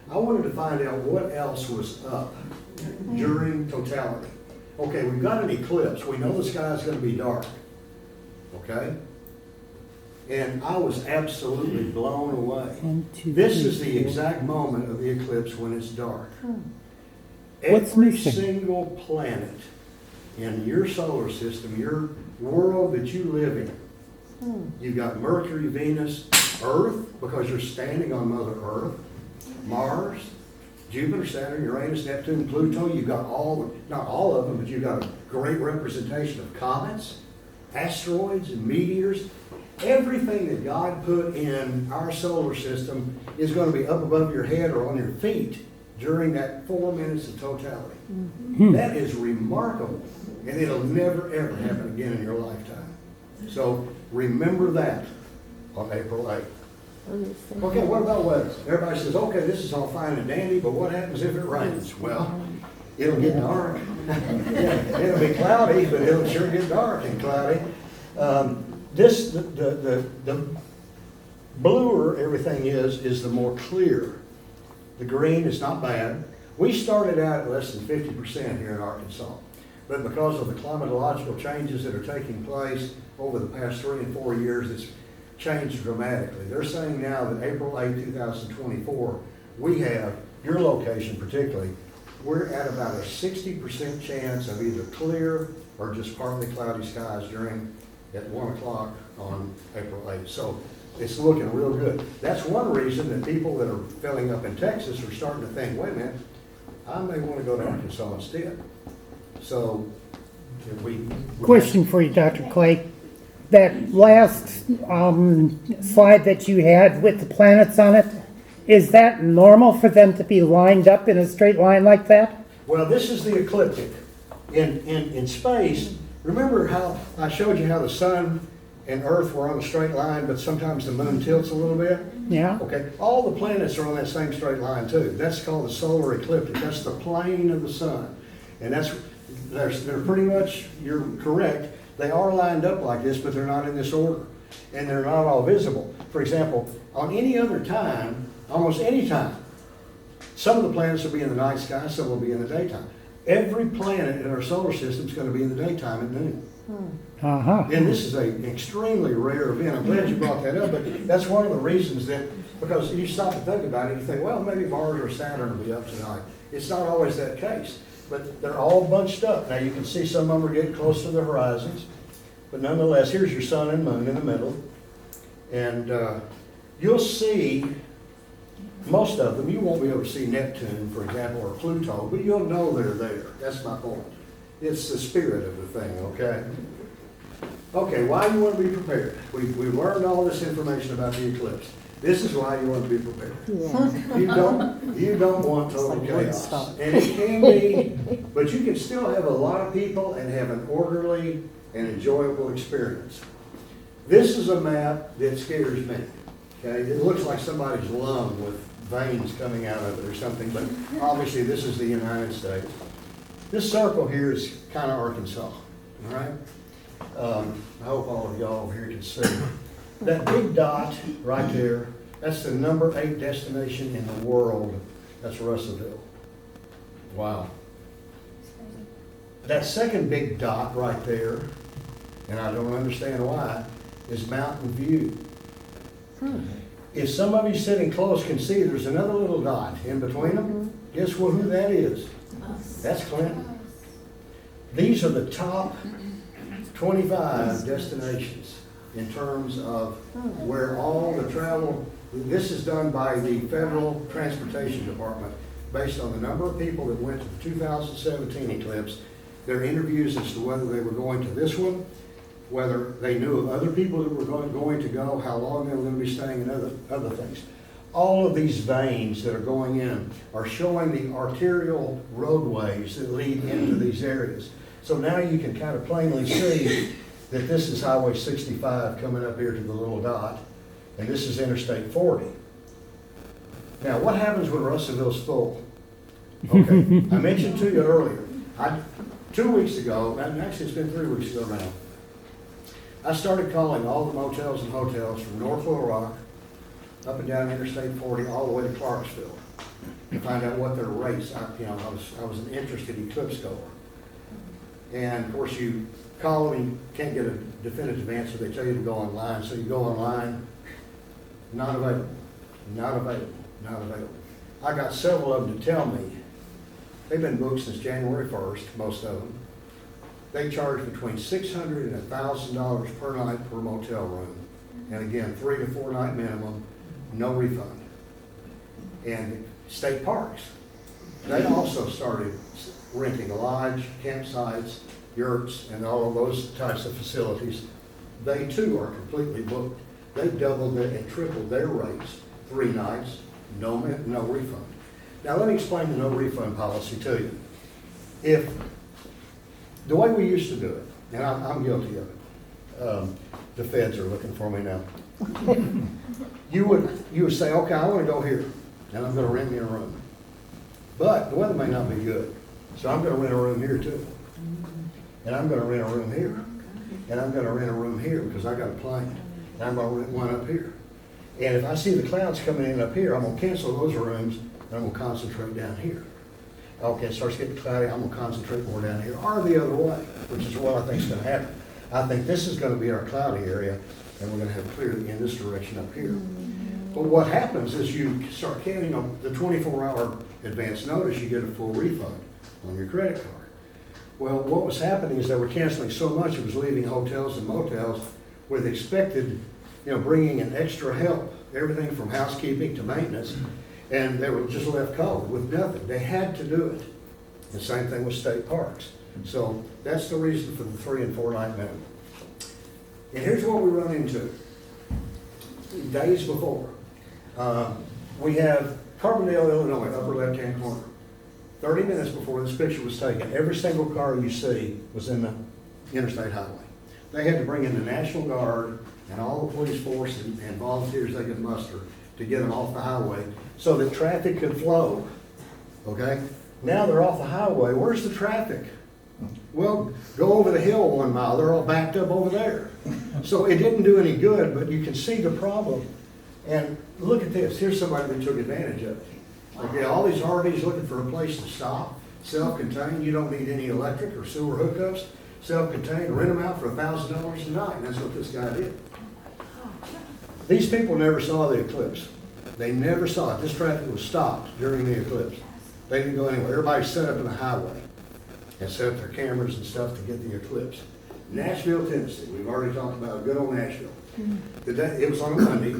I wanted to find out what else was up during totality. Okay, we've got an eclipse. We know the sky is going to be dark. Okay? And I was absolutely blown away. This is the exact moment of the eclipse when it's dark. What's Every missing? single planet in your solar system, your world that you live in, you've got Mercury, Venus, Earth, because you're standing on Mother Earth, Mars, Jupiter, Saturn, Uranus, Neptune, Pluto. You've got not all of them, but you've got a great representation of comets, asteroids, and meteors. Everything that God put in our solar system is going to be up above your head or on your feet during that 4 minutes of totality. That is remarkable, and it'll never, ever happen again in your lifetime. So remember that on April 8th. Okay, what about weather? Everybody says, okay, this is all fine and dandy, but what happens if it rains? Well, it'll get dark. It'll be cloudy, but it'll sure get dark and cloudy. The bluer everything is the more clear. The green is not bad. We started out at less than 50% here in Arkansas, but because of the climatological changes that are taking place over the past 3 and 4 years, it's changed dramatically. They're saying now that April 8, 2024, we have, your location particularly, we're at about a 60% chance of either clear or just partly cloudy skies at 1 o'clock on April 8th. So it's looking real good. That's one reason that people that are filling up in Texas are starting to think, wait a minute, I may want to go to Arkansas instead. So we Question for you, Dr. Clay. That last slide that you had with the planets on it, Is that normal for them to be lined up in a straight line like that? Well, this is the ecliptic. In space, remember how I showed you how the sun and Earth were on a straight line, but sometimes the moon tilts a little bit? Yeah? Okay, all the planets are on that same straight line too. That's called the solar ecliptic. That's the plane of the sun. And they're pretty much, you're correct, they are lined up like this, but they're not in this order. And they're not all visible. For example, on any other time, almost any time, some of the planets will be in the night sky, some will be in the daytime. Every planet in our solar system is going to be in the daytime at noon. Uh-huh. And this is an extremely rare event. I'm glad you brought that up, but that's one of the reasons that, because you stop and think about it, you think, well, maybe Mars or Saturn will be up tonight. It's not always that case, but they're all bunched up. Now you can see some of them are getting close to the horizons, but nonetheless, here's your sun and moon in the middle. And you'll see most of them. You won't be able to see Neptune, for example, or Pluto, but you'll know they're there. That's my point. It's the spirit of the thing, okay? Okay, why you want to be prepared? We learned all this information about the eclipse. This is why you want to be prepared. You don't want total It's like chaos. Woodstock. And it can be, but you can still have a lot of people and have an orderly and enjoyable experience. This is a map that scares me. Okay, it looks like somebody's lung with veins coming out of it or something, but obviously this is the United States. This circle here is kind of Arkansas, all right? I hope all of y'all here can see. That big dot right there, that's the number 8 destination in the world. That's Russellville. Wow. That second big dot right there, and I don't understand why, is Mountain View. If some of you sitting close can see, there's another little dot in between them. Guess who that is? That's Clinton. These are the top 25 destinations in terms of where all the travel, this is done by the Federal Transportation Department based on the number of people that went to the 2017 eclipse, their interviews as to whether they were going to this one, whether they knew of other people that were going to go, how long they were going to be staying, and other things. All of these veins that are going in are showing the arterial roadways that lead into these areas. So now you can kind of plainly see that this is Highway 65 coming up here to the little dot, and this is Interstate 40. Now, what happens when Russellville's full? Okay, I mentioned to you earlier, 2 weeks ago, and actually it's been 3 weeks ago now, I started calling all the motels and hotels from North Little Rock, up and down Interstate 40, all the way to Clarksville, to find out what their rates. I was an interested eclipse goer. And of course, you call them, you can't get a definitive answer. They tell you to go online. So you go online, not available, not available, not available. I got several of them to tell me they've been booked since January 1st, most of them. They charge between $600 and $1,000 per night per motel room. And again, 3 to 4 night minimum, no refund. And state parks, they also started renting lodge, campsites, yurts, and all of those types of facilities. They too are completely booked. They doubled and tripled their rates. 3 nights, no refund. Now let me explain the no refund policy to you. If the way we used to do it, and I'm guilty of it, the feds are looking for me now. You would say, okay, I want to go here, and I'm going to rent me a room. But the weather may not be good, so I'm going to rent a room here too. And I'm going to rent a room here. And I'm going to rent a room here because I got a plane. And I'm going to rent one up here. And if I see the clouds coming in up here, I'm going to cancel those rooms, and I'm going to concentrate down here. Okay, it starts getting cloudy, I'm going to concentrate more down here, or the other way, which is what I think is going to happen. I think this is going to be our cloudy area, and we're going to have clear in this direction up here. But what happens is you start counting on the 24-hour advance notice, you get a full refund on your credit card. Well, what was happening is they were canceling so much, it was leaving hotels and motels with expected, bringing in extra help, everything from housekeeping to maintenance, and they were just left cold with nothing. They had to do it. The same thing with state parks. So that's the reason for the 3 and 4 night minimum. And here's what we run into. Days before, We have Carbondale, Illinois, upper left-hand corner. 30 minutes before this picture was taken, every single car you see was in the interstate highway. They had to bring in the National Guard and all the police force and volunteers they could muster to get them off the highway so that traffic could flow, okay? Now they're off the highway, where's the traffic? Well, go over the hill 1 mile, they're all backed up over there. So it didn't do any good, but you can see the problem. And look at this, here's somebody that took advantage of it. Okay, all these RVs looking for a place to stop, self-contained, you don't need any electric or sewer hookups, self-contained, rent them out for $1,000 a night, and that's what this guy did. These people never saw the eclipse. They never saw it. This traffic was stopped during the eclipse. They didn't go anywhere. Everybody set up in the highway and set up their cameras and stuff to get the eclipse. Nashville, Tennessee, we've already talked about good old Nashville. It was on a Monday.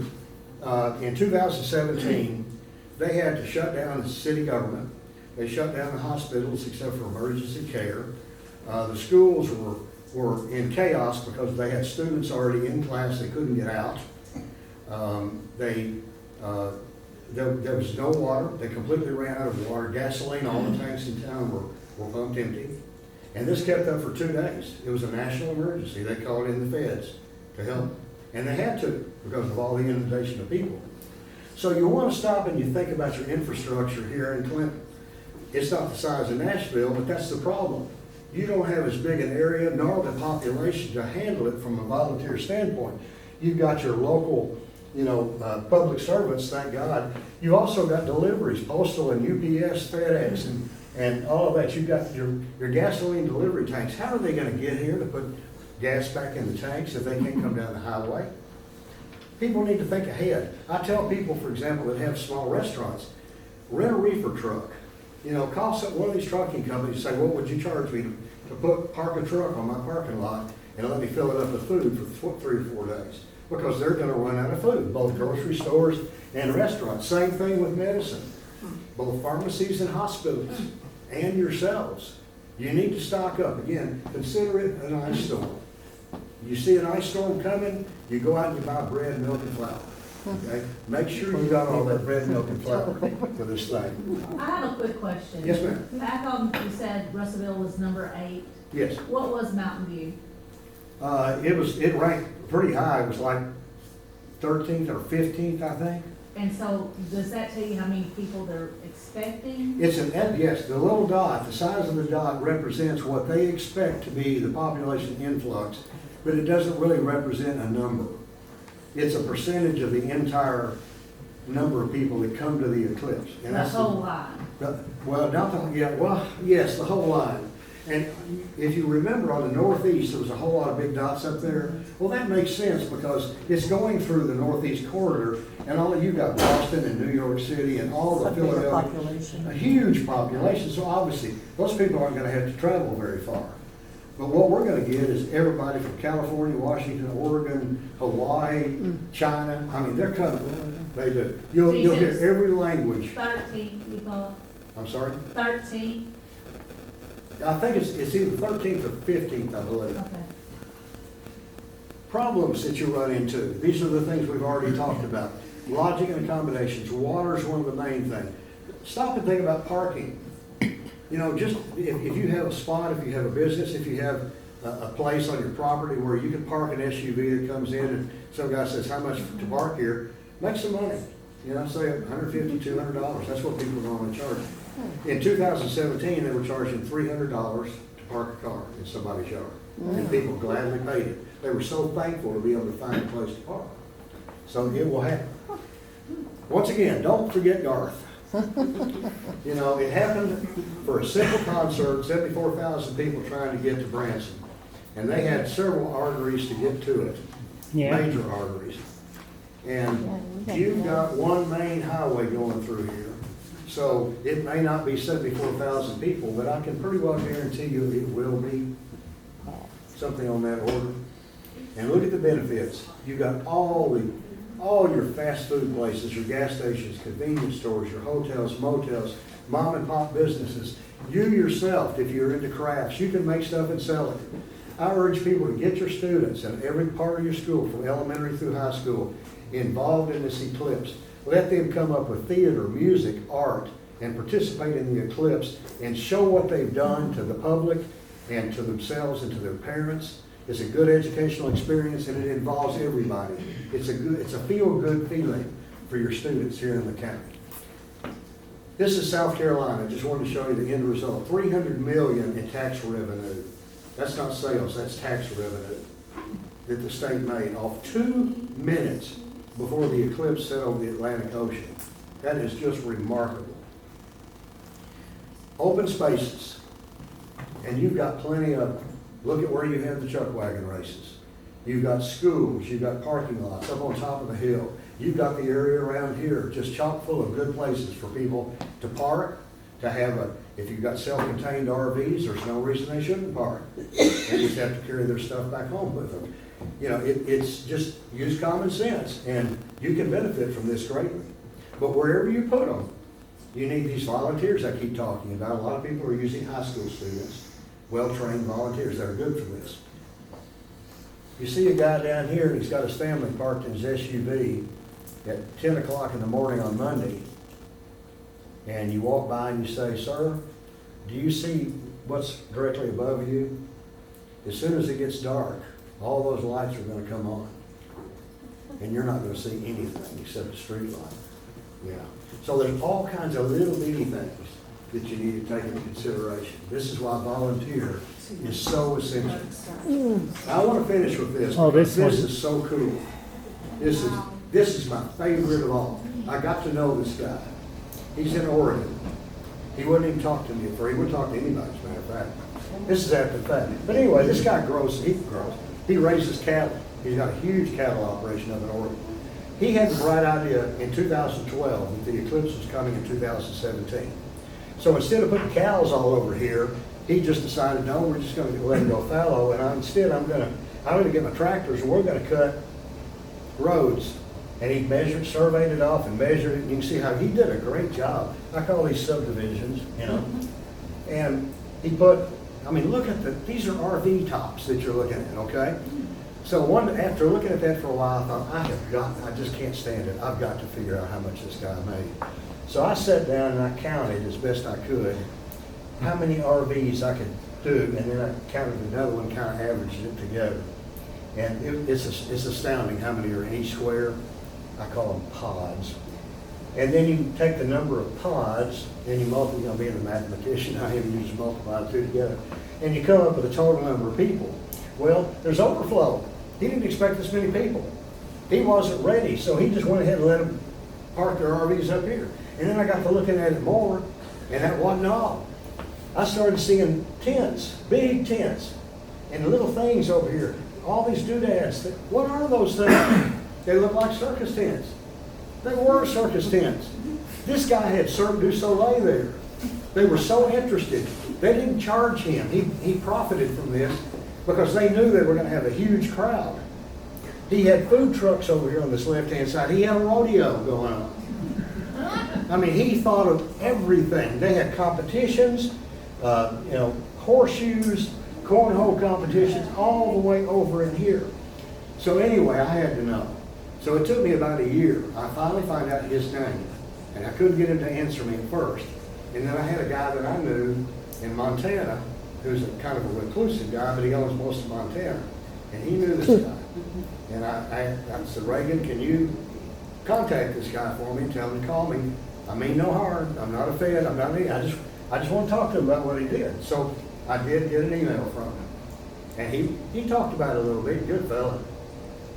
In 2017, they had to shut down the city government. They shut down the hospitals except for emergency care. The schools were in chaos because they had students already in class, they couldn't get out. There was no water, they completely ran out of water. Gasoline, all the tanks in town were pumped empty. And this kept up for 2 days. It was a national emergency. They called in the feds to help. And they had to because of all the inundation of people. So you want to stop and you think about your infrastructure here in Clinton. It's not the size of Nashville, but that's the problem. You don't have as big an area nor the population to handle it from a volunteer standpoint. You've got your local, public servants, thank God. You also got deliveries, postal and UPS, FedEx, and all of that. You've got your gasoline delivery tanks. How are they going to get here to put gas back in the tanks if they can't come down the highway? People need to think ahead. I tell people, for example, that have small restaurants, rent a reefer truck. Call one of these trucking companies and say, what would you charge me to park a truck on my parking lot and let me fill it up with food for 3 or 4 days? Because they're going to run out of food, both grocery stores and restaurants. Same thing with medicine, both pharmacies and hospitals and yourselves. You need to stock up. Again, consider it an ice storm. You see an ice storm coming, you go out and you buy bread, milk, and flour. Okay? Make sure you got all that bread, milk, and flour for this thing. I have a quick question. Yes, ma'am. Back on, you said Russellville was number 8. Yes. What was Mountain View? It ranked pretty high. It was like 13th or 15th, I think. And so, does that tell you how many people they're expecting? Yes, the little dot, the size of the dot represents what they expect to be the population influx, but it doesn't really represent a number. It's a percentage of the entire number of people that come to the eclipse. And The whole line. Yes, the whole line. And if you remember on the northeast, there was a whole lot of big dots up there. Well, that makes sense because it's going through the northeast corridor, and all of you got Boston and New York City and all the Philadelphia. Population. A huge population, so obviously, those people aren't gonna have to travel very far. But what we're gonna get is everybody from California, Washington, Oregon, Hawaii, China. I mean, they're coming. They do. You'll hear every language. 13, you thought? I'm sorry? 13? I think it's either 13th or 15th, I believe. Okay. Problems that you run into. These are the things we've already talked about. Lodging and accommodations. Water is one of the main things. Stop and think about parking. Just if you have a spot, if you have a business, if you have a place on your property where you can park an SUV that comes in and some guy says, how much to park here? Make some money. Say $150, $200. That's what people normally charge. In 2017, they were charging $300 to park a car in somebody's yard. And people gladly paid it. They were so thankful to be able to find a place to park. So it will happen. Once again, don't forget Garth. It happened for a simple concert, 74,000 people trying to get to Branson. And they had several arteries to get to it, major arteries. And you've got one main highway going through here. So it may not be 74,000 people, but I can pretty well guarantee you it will be something on that order. And look at the benefits. You've got all your fast food places, your gas stations, convenience stores, your hotels, motels, mom and pop businesses. You yourself, if you're into crafts, you can make stuff and sell it. I urge people to get your students in every part of your school, from elementary through high school, involved in this eclipse. Let them come up with theater, music, art, and participate in the Eclipse and show what they've done to the public and to themselves and to their parents. It's a good educational experience, and it involves everybody. It's a feel-good feeling for your students here in the county. This is South Carolina. I just wanted to show you the end result. $300 million in tax revenue. That's not sales, that's tax revenue that the state made off 2 minutes before the eclipse set over the Atlantic Ocean. That is just remarkable. Open spaces, and you've got plenty of them. Look at where you have the chuck wagon races. You've got schools, you've got parking lots up on top of the hill. You've got the area around here just chock full of good places for people to park, to have if you've got self-contained RVs, there's no reason they shouldn't park. They just have to carry their stuff back home with them. You know, it's just use common sense, and you can benefit from this greatly. But wherever you put them, you need these volunteers I keep talking about. A lot of people are using high school students, well-trained volunteers that are good for this. You see a guy down here, and he's got his family parked in his SUV at 10 o'clock in the morning on Monday, and you walk by and you say, "Sir, do you see what's directly above you? As soon as it gets dark, all those lights are going to come on, and you're not going to see anything except a street light." Yeah. So there's all kinds of little bitty things that you need to take into consideration. This is why volunteer is so essential. I want to finish with this. Oh, because this is so cool. This is my favorite of all. I got to know this guy. He's in Oregon. He wouldn't even talk to me before. He wouldn't talk to anybody, as a matter of fact. This is after the fact. But anyway, this guy he raises cattle. He's got a huge cattle operation up in Oregon. He had the bright idea in 2012 that the eclipse was coming in 2017. So instead of putting cows all over here, he just decided, no, we're just going to let it go fallow, and I'm going to get my tractors, and we're going to cut roads. And he surveyed it off and measured it, and you can see how he did a great job. I call these subdivisions, you know. And he look at these are RV tops that you're looking at, okay? So after looking at that for a while, I thought, I just can't stand it. I've got to figure out how much this guy made. So I sat down and I counted as best I could how many RVs I could do, and then I counted another one, kind of averaged it together. And it's astounding how many are in each square. I call them pods. And then you take the number of pods, and you multiply, being a mathematician, I even use multiply the two together, and you come up with a total number of people. Well, there's overflow. He didn't expect this many people. He wasn't ready, so he just went ahead and let them park their RVs up here. And then I got to looking at it more, and that wasn't all. I started seeing tents, big tents, and little things over here. All these doodads. What are those things? They look like circus tents. They were circus tents. This guy had Cirque du Soleil there. They were so interested. They didn't charge him. He profited from this because they knew they were going to have a huge crowd. He had food trucks over here on this left-hand side. He had a rodeo going on. I mean, he thought of everything. They had competitions, horseshoes, cornhole competitions, all the way over in here. So anyway, I had to know. So it took me about a year. I finally found out his name, and I couldn't get him to answer me at first. And then I had a guy that I knew in Montana, who's kind of a reclusive guy, but he owns most of Montana, and he knew this guy. And I said, "Reagan, can you contact this guy for me and tell him to call me? I mean no harm. I'm not a Fed. I'm not any. I just want to talk to him about what he did." So I did get an email from him, and he talked about it a little bit. Good fella.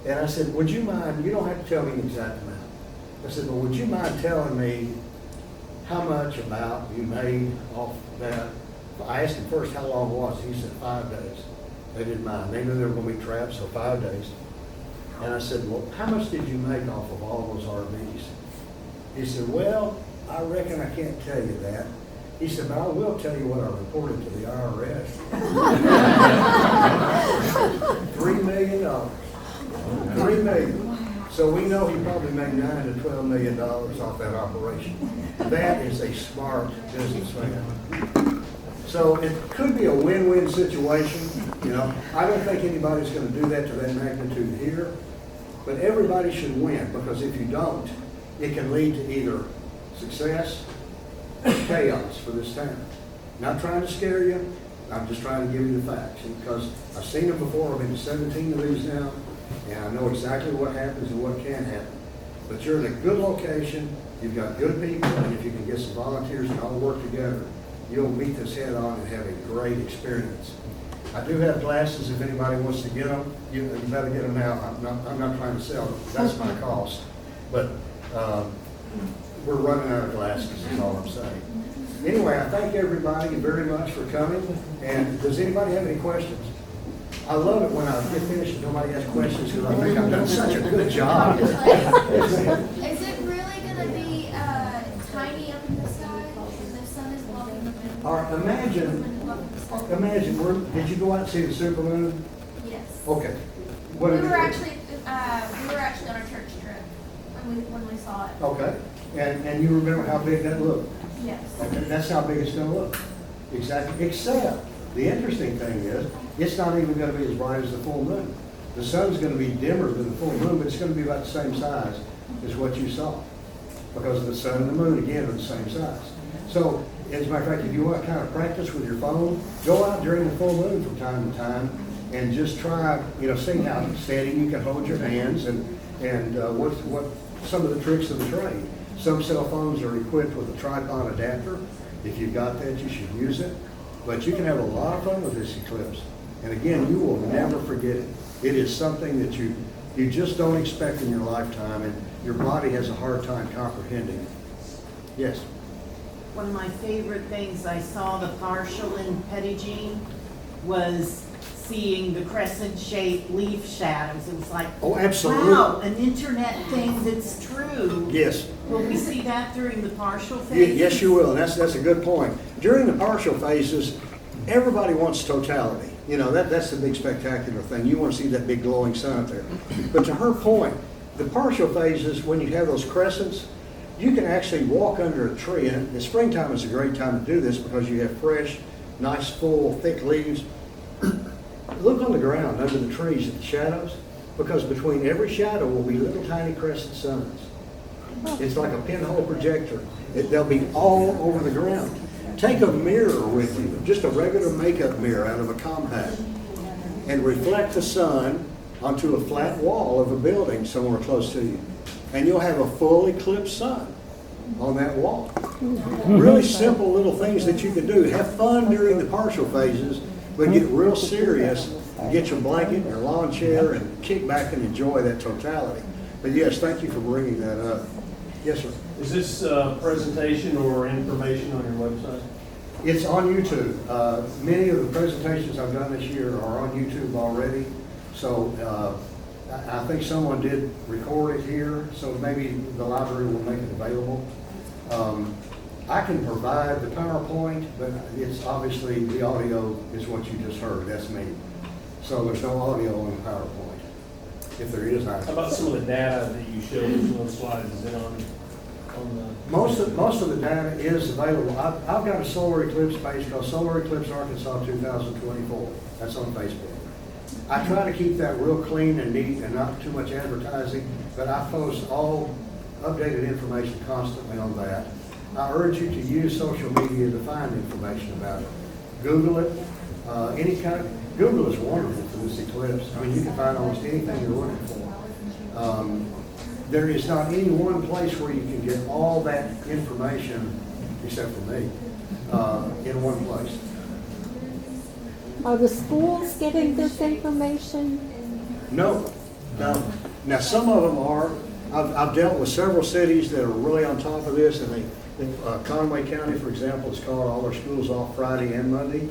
And I said, "Would you mind? You don't have to tell me the exact amount." I said, "But would you mind telling me how much about you made off that?" I asked him first how long it was. He said 5 days. They didn't mind. They knew they were going to be trapped, so 5 days. And I said, "Well, how much did you make off of all those RVs?" He said, "Well, I reckon I can't tell you that." He said, "But I will tell you what I reported to the IRS." $3 million. $3 million. So we know he probably made $9 to $12 million off that operation. That is a smart businessman. So it could be a win-win situation. I don't think anybody's going to do that to that magnitude here, but everybody should win, because if you don't, it can lead to either success or chaos for this town. Not trying to scare you, I'm just trying to give you the facts, because I've seen them before. I've been to 17 of these now, and I know exactly what happens and what can happen. But you're in a good location, you've got good people, and if you can get some volunteers and all work together, you'll meet this head on and have a great experience. I do have glasses if anybody wants to get them. You better get them now. I'm not trying to sell them. That's my cost. But we're running out of glasses is all I'm saying. Anyway, I thank everybody very much for coming. And does anybody have any questions? I love it when I get finished and nobody has questions because I think I've done such a good job. Is it really going to be tiny up in the sky and the sun is blocking the moon? Or imagine, did you go out and see the supermoon? Yes. Okay. We were actually on a church trip when we saw it. Okay. And you remember how big that looked? Yes. Okay, that's how big it's going to look. Exactly. Except, the interesting thing is, it's not even going to be as bright as the full moon. The sun's going to be dimmer than the full moon, but it's going to be about the same size as what you saw. Because the sun and the moon, again, are the same size. So, as a matter of fact, if you want to kind of practice with your phone, go out during the full moon from time to time and just try, see how steady you can hold your hands and what some of the tricks of the trade. Some cell phones are equipped with a tripod adapter. If you've got that, you should use it. But you can have a lot of fun with this eclipse. And again, you will never forget it. It is something that you just don't expect in your lifetime, and your body has a hard time comprehending it. Yes? One of my favorite things I saw the partial in Pettigene was seeing the crescent-shaped leaf shadows. It was like, Oh, absolutely. wow, an internet thing that's true. Yes. Will we see that during the partial phase? Yes, you will, and that's a good point. During the partial phases, everybody wants totality. That's the big spectacular thing. You want to see that big glowing sun up there. But to her point, the partial phases, when you have those crescents, you can actually walk under a tree, and the springtime is a great time to do this because you have fresh, nice, full, thick leaves. Look on the ground under the trees at the shadows, because between every shadow will be little tiny crescent suns. It's like a pinhole projector. They'll be all over the ground. Take a mirror with you, just a regular makeup mirror out of a compact, and reflect the sun onto a flat wall of a building somewhere close to you. And you'll have a full eclipse sun on that wall. Really simple little things that you can do. Have fun during the partial phases, but get real serious. Get your blanket and your lawn chair and kick back and enjoy that totality. But yes, thank you for bringing that up. Yes, sir. Is this presentation or information on your website? It's on YouTube. Many of the presentations I've done this year are on YouTube already. So I think someone did record it here, so maybe the library will make it available. I can provide the PowerPoint, but it's obviously the audio is what you just heard. That's me. So there's no audio on the PowerPoint. If there is, How about some of the data that you showed us on the slides? Is it on the? Most of the data is available. I've got a solar eclipse page called Solar Eclipse Arkansas 2024. That's on Facebook. I try to keep that real clean and neat and not too much advertising, but I post all updated information constantly on that. I urge you to use social media to find information about it. Google it. Google is wonderful for this eclipse. I mean, you can find almost anything you're looking for. There is not any one place where you can get all that information, except for me, in one place. Are the schools getting this information? No. Now, some of them are. I've dealt with several cities that are really on top of this, and Conway County, for example, has called all their schools off Friday and Monday.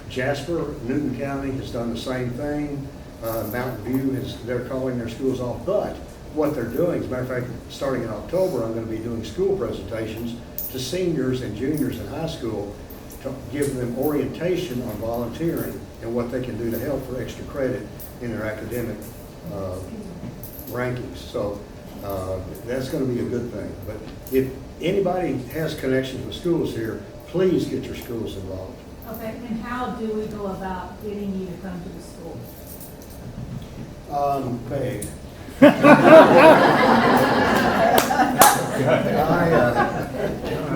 Jasper, Newton County has done the same thing. Mountain View, they're calling their schools off. But what they're doing, as a matter of fact, starting in October, I'm going to be doing school presentations to seniors and juniors in high school to give them orientation on volunteering and what they can do to help for extra credit in their academic rankings. So that's going to be a good thing. But if anybody has connections with schools here, please get your schools involved. Okay, and how do we go about getting you to come to the school? Beg.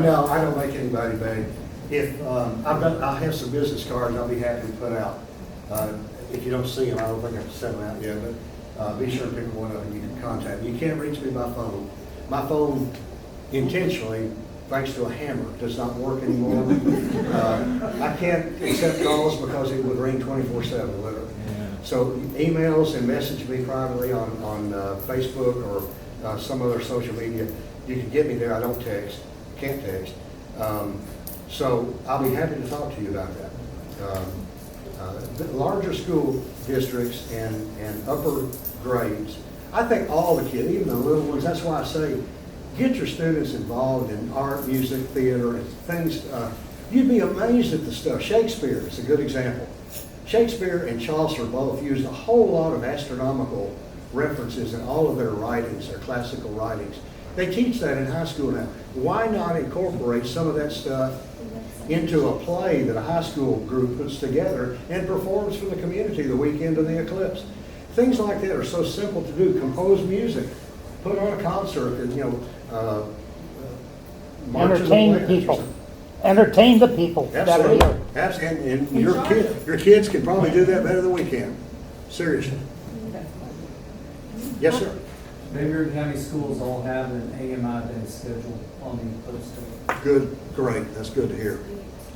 No, I don't make anybody beg. If, I'll have some business cards I'll be happy to put out. If you don't see them, I don't think I've sent them out yet, but be sure to pick one up and you can contact me. You can't reach me by phone. My phone intentionally, thanks to a hammer, does not work anymore. I can't accept calls because it would ring 24/7, literally. So emails and message me privately on Facebook or some other social media. You can get me there. I don't text, can't text. So I'll be happy to talk to you about that. The larger school districts and upper grades, I think all the kids, even the little ones, that's why I say, get your students involved in art, music, theater, and things. You'd be amazed at the stuff. Shakespeare is a good example. Shakespeare and Chaucer both used a whole lot of astronomical references in all of their writings, their classical writings. They teach that in high school now. Why not incorporate some of that stuff into a play that a high school group puts together and performs for the community the weekend of the Eclipse? Things like that are so simple to do. Compose music, put on a concert, and marches and Entertain the bands or people. something. Entertain the people that are Absolutely. here. Absolutely. And your kids can probably do that better than we can. Seriously. Yes, sir. Buren County schools all have an AMI day schedule on the Eclipse Day. Good, great. That's good to hear.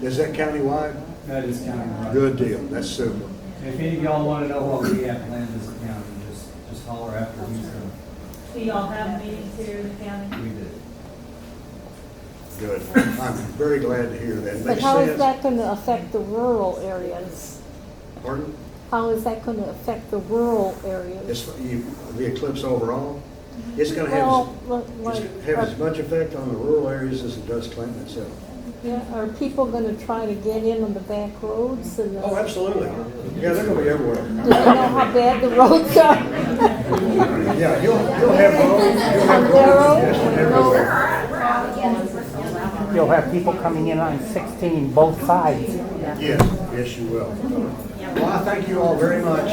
Is that countywide? That is countywide. Good deal. That's super. If any of y'all want to know what we have planned as a county, just holler after he's done. Do y'all have meetings here in the county? We did. Good. I'm very glad to hear that. But Makes how is sense. that going to affect the rural areas? Pardon? How is that going to affect the rural areas? The eclipse overall, it's going to Well, have as much effect on the rural areas as it does Clinton itself. yeah, are people going to try to get in on the back roads? And Oh, absolutely. Yeah, they're going to be everywhere. do they know how bad the roads are? Yeah, you'll have road congestion everywhere. You'll have people coming in on 16, both sides. Yes, you will. Well, I thank you all very much.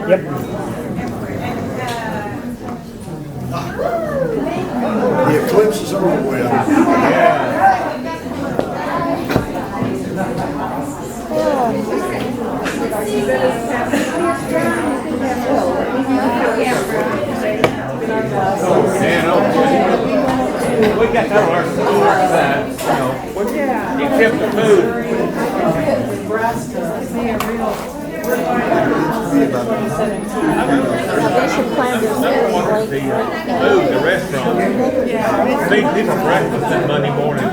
Yep. The eclipse is over with. We got that our side, except the food. They should plan this very late. The restaurant. Feed people breakfast that Monday morning.